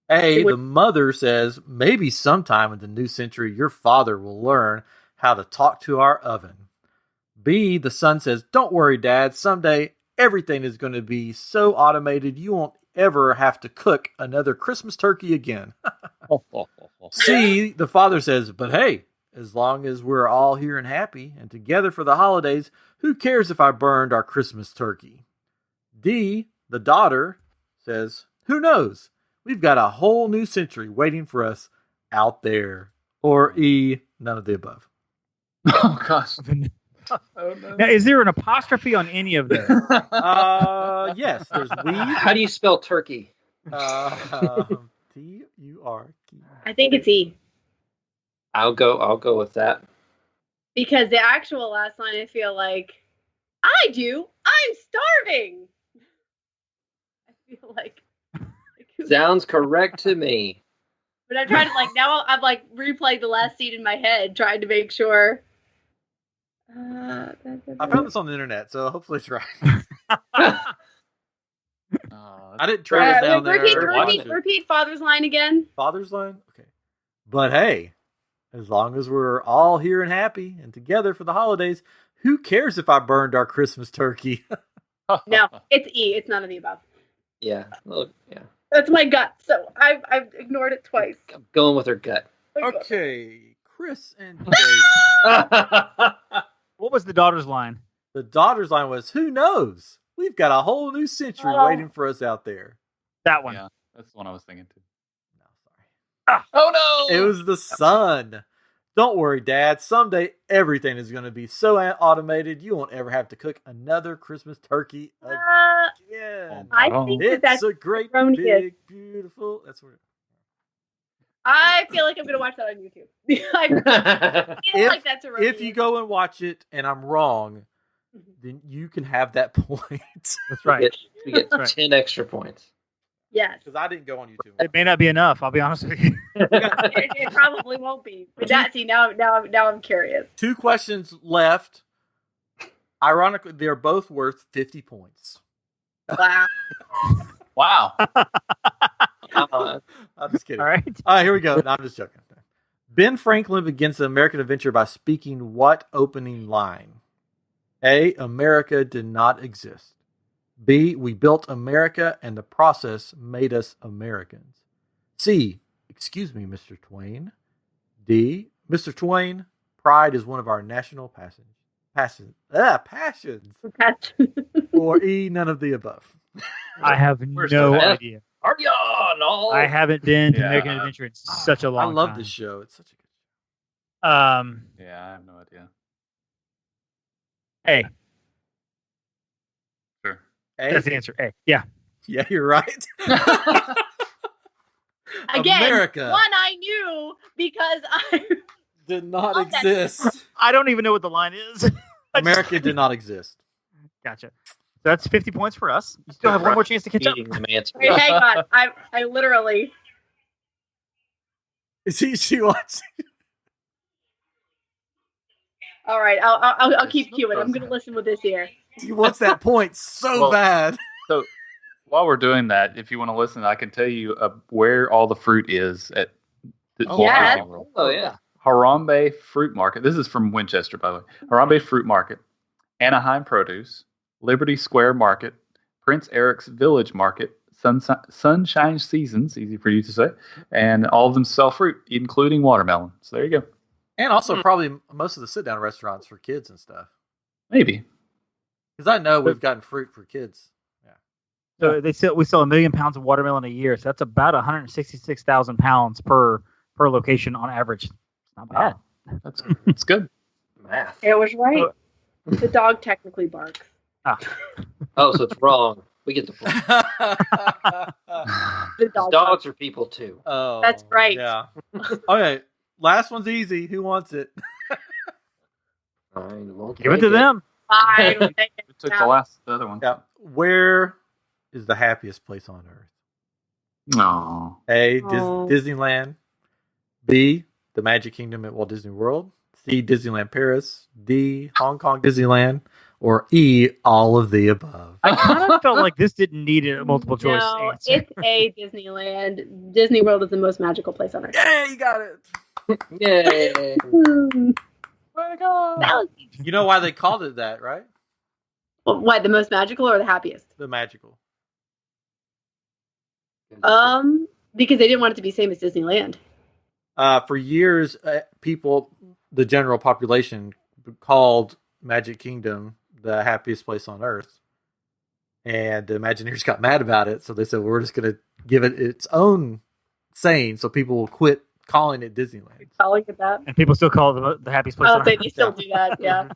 A, the mother says, maybe sometime in the new century your father will learn how to talk to our oven. B, the son says, don't worry, Dad. Someday everything is going to be so automated you won't ever have to cook another Christmas turkey again. C, the father says, but hey, as long as we're all here and happy and together for the holidays, who cares if I burned our Christmas turkey? D, the daughter says, who knows? We've got a whole new century waiting for us out there. Or E, none of the above. Oh gosh. Oh, no. Now, is there an apostrophe on any of them? Yes, there's we. How do you spell turkey? T-U-R-K. I think it's E. I'll go with that. Because the actual last line, I feel like, I'm starving. I feel like. Sounds correct to me. But I'm trying to, now I've, replayed the last scene in my head, trying to make sure. I found this on the internet, so hopefully it's right. I didn't travel down there. Repeat father's line again. Father's line? Okay. But hey, as long as we're all here and happy and together for the holidays, who cares if I burned our Christmas turkey? No, it's E. It's none of the above. Yeah. Look, yeah. That's my gut, so I've ignored it twice. I'm going with her gut. Okay, Chris and Dave. What was the daughter's line? The daughter's line was, who knows? We've got a whole new century waiting for us out there. That one. Yeah, that's the one I was thinking too. No, sorry. Oh no! It was the son. Don't worry, Dad. Someday everything is going to be so automated you won't ever have to cook another Christmas turkey again. I think It's that's a great, erroneous. big, beautiful. That's where. I feel like I'm going to watch that on YouTube. I feel like that's erroneous. If you go and watch it and I'm wrong, then you can have that point. That's right. We get Right. 10 extra points. Yes. Because I didn't go on YouTube. It may not be enough. I'll be honest with you. It probably won't be. But now I'm curious. 2 questions left. Ironically, they're both worth 50 points. Wow. Wow. I'm just kidding. All right. All right, here we go. No, I'm just joking. Ben Franklin begins the American adventure by speaking what opening line? A, America did not exist. B, we built America and the process made us Americans. C, excuse me, Mr. Twain. D, Mr. Twain, pride is one of our national passions. Or E, none of the above. I have no idea. Party on! All. I haven't been to American Adventure in such a long time. I love this show. It's such a good Yeah, I have no idea. A. Sure. A? That's the answer. A. Yeah. Yeah, you're right. Again, America one I knew because I did not love that. exist. I don't even know what the line is. America did not exist. Gotcha. So that's 50 points for us. You still have one more chance to catch up. Beating the man's Wait, hang on. I literally. She wants. All right, I'll keep queuing. I'm gonna listen with this ear. He wants that point so Well, bad. So while we're doing that, if you want to listen, I can tell you where all the fruit is at the Walt yeah. Disney World. Oh, yeah. Harambe Fruit Market. This is from Winchester, by the way. Harambe Fruit Market, Anaheim Produce, Liberty Square Market, Prince Eric's Village Market, Sunshine Seasons, easy for you to say, and all of them sell fruit, including watermelon. So there you go. And also probably most of the sit-down restaurants for kids and stuff. Maybe. Because I know we've gotten fruit for kids. So we sell 1 million pounds of watermelon a year. So that's about 166,000 pounds per location on average. It's not bad. That's good. Math. It was right. The dog technically barks. Oh, so it's wrong. We get the point. The dog Dogs are people too. Oh, That's right. Yeah. Okay. Last one's easy. Who wants it? Fine, we'll Give it take to them. Fine, we'll take it. We took Now, the other one. Yeah. Where is the happiest place on earth? No. A, Oh. Disneyland. B, the Magic Kingdom at Walt Disney World. C, Disneyland Paris. D, Hong Kong Disneyland. Or E, all of the above. I kind of felt like this didn't need a multiple choice No, answer. it's A, Disneyland. Disney World is the most magical place on earth. Yeah, you got it. Yay! That was easy. You know why they called it that, right? What, the most magical or the happiest? The magical. Because they didn't want it to be same as Disneyland. For years, people, the general population, called Magic Kingdom the happiest place on earth. And the Imagineers got mad about it, so they said, we're just going to give it its own saying so people will quit calling it Disneyland. Calling it that. And people still call it the happiest place on Oh, they earth. still do that, yeah.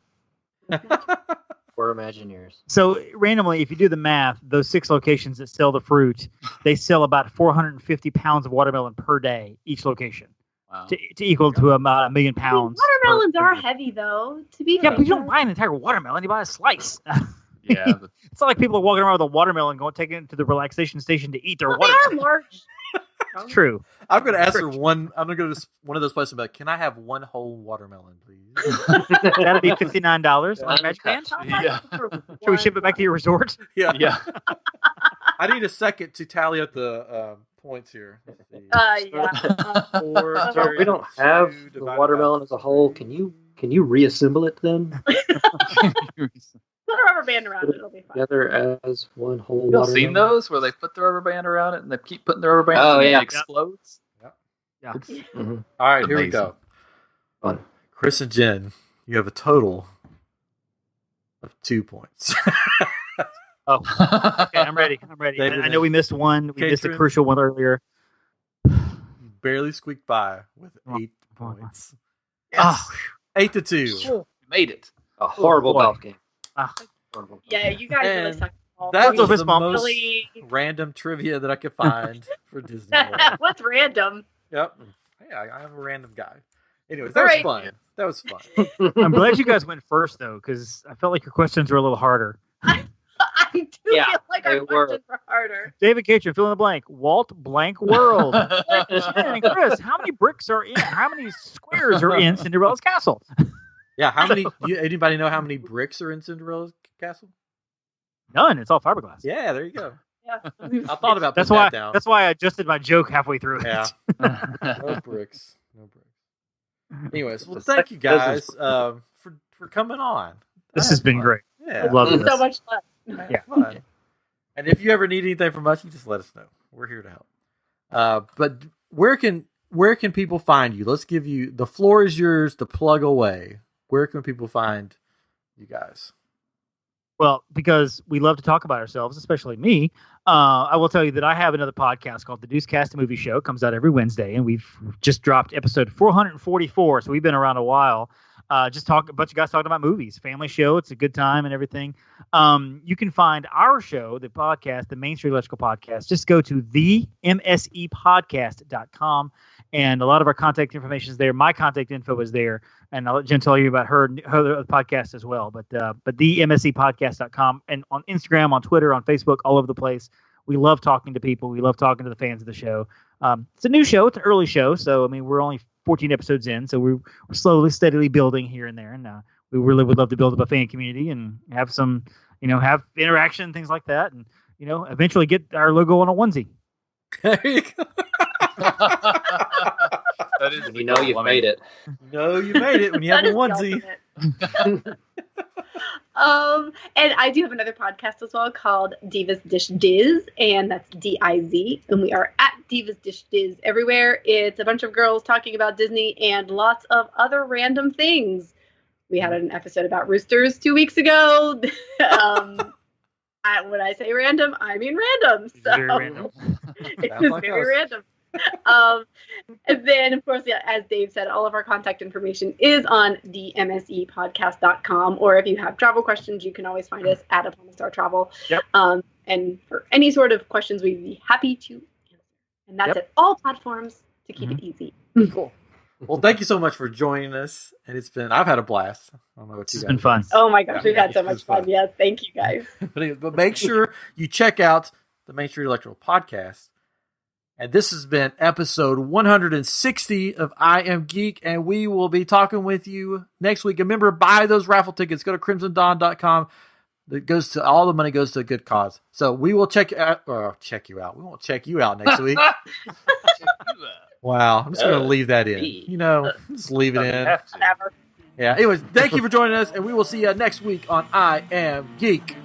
We're Imagineers. So randomly, if you do the math, those 6 locations that sell the fruit, they sell about 450 pounds of watermelon per day, each location, Wow. to equal to about 1 million pounds. Watermelons per are year. heavy, though. To be Yeah, fair. but you don't buy an entire watermelon; you buy a slice. Yeah. But It's not like people are walking around with a watermelon, taking it to the relaxation station to eat their Well, they watermelon. are large. It's true. I'm going to ask her one. I'm going to go to one of those places and be like, can I have one whole watermelon, please? That'd be $59 on Yeah. a Magic Band. Yeah. Should we ship it back to your resort? Yeah. yeah. I need a second to tally up the points here. Let's see. Yeah. Four, So we don't have two the divided watermelon by as a whole. Can you reassemble it then Put a rubber band around it. It'll be fine. together as one whole You all watermelon? seen those where they put the rubber band around it and they keep putting the rubber band Oh, and yeah. it explodes? Yeah. It's- Mhm. All right, here we Amazing. go. Fun. Chris and Jen, you have a total of 2 points. Oh, okay. I'm ready. David, I know we missed one. We missed a Catherine? crucial one earlier. You barely squeaked by with 8 points. Oh, 8-2. You made it. A horrible boy. golf game. Ah. Horrible. Yeah, you guys really And suck. That Little was fist the bump. most Really? random trivia that I could find for Disney World. What's random? Yep. Hey, I'm a random guy. Anyways, All that was right. fun. That was fun. I'm glad you guys went first though, because I felt like your questions were a little harder. I do Yeah, feel like our they were. questions were harder. David Catron, fill in the blank. Walt blank world. Jen and Chris, how many bricks are in? How many squares are in Cinderella's castle? Yeah, how many? Anybody know how many bricks are in Cinderella's castle? None. It's all fiberglass. Yeah, there you go. Yeah. I thought about That's putting why. that down. That's why I adjusted my joke halfway through. Yeah, It. no bricks, no bricks. Anyways, well, It's thank a you guys business. for coming on. This I has had been fun. great. Yeah, I love It's this. so much fun. I had Yeah. fun. And if you ever need anything from us, you just let us know. We're here to help. But where can people find you? Let's give you the floor is yours to plug away. Where can people find you guys? Well, because we love to talk about ourselves, especially me, I will tell you that I have another podcast called The Deucecast Movie Show. It comes out every Wednesday, and we've just dropped episode 444, so we've been around a while. A bunch of guys talking about movies, family show. It's a good time and everything. You can find our show, the podcast, the Main Street Electrical Podcast. Just go to themsepodcast.com, and a lot of our contact information is there. My contact info is there, and I'll let Jen tell you about her podcast as well. But themsepodcast.com, and on Instagram, on Twitter, on Facebook, all over the place. We love talking to people. We love talking to the fans of the show. It's a new show. It's an early show, so I mean we're only 14 episodes in, so we're slowly, steadily building here and there, and we really would love to build up a fan community and have some, have interaction and things like that, and eventually get our logo on a onesie. There you go. That is And you know you've made it. No, you made it when you have That a is the onesie. ultimate. And I do have another podcast as well called Divas Dish Diz, and that's DIZ, and we are at Divas Dish Diz everywhere. It's a bunch of girls talking about Disney and lots of other random things. We had an episode about roosters 2 weeks ago. When I say random, I mean random. So Very random. it Sounds was like very us. random. And then, of course, yeah, as Dave said, all of our contact information is on the msepodcast.com. Or if you have travel questions, you can always find us at Upon a Star Travel. Yep. And for any sort of questions, we'd be happy to answer. And that's Yep. at all platforms to keep it easy. Cool. Well, thank you so much for joining us, and I've had a blast. I don't know what you It's guys been fun. Oh my gosh, we've Yeah, had so it's much fun. fun. Yes, thank you guys. But make sure you check out the Main Street Electrical Podcast. And this has been episode 160 of I Am Geek, and we will be talking with you next week. Remember, buy those raffle tickets. Go to crimsondawn.com. All the money goes to a good cause. So we will check you out. We won't check you out next week. Wow, I'm just going to leave that in. Just leave it in. Whatever. Yeah. Anyways, thank you for joining us, and we will see you next week on I Am Geek.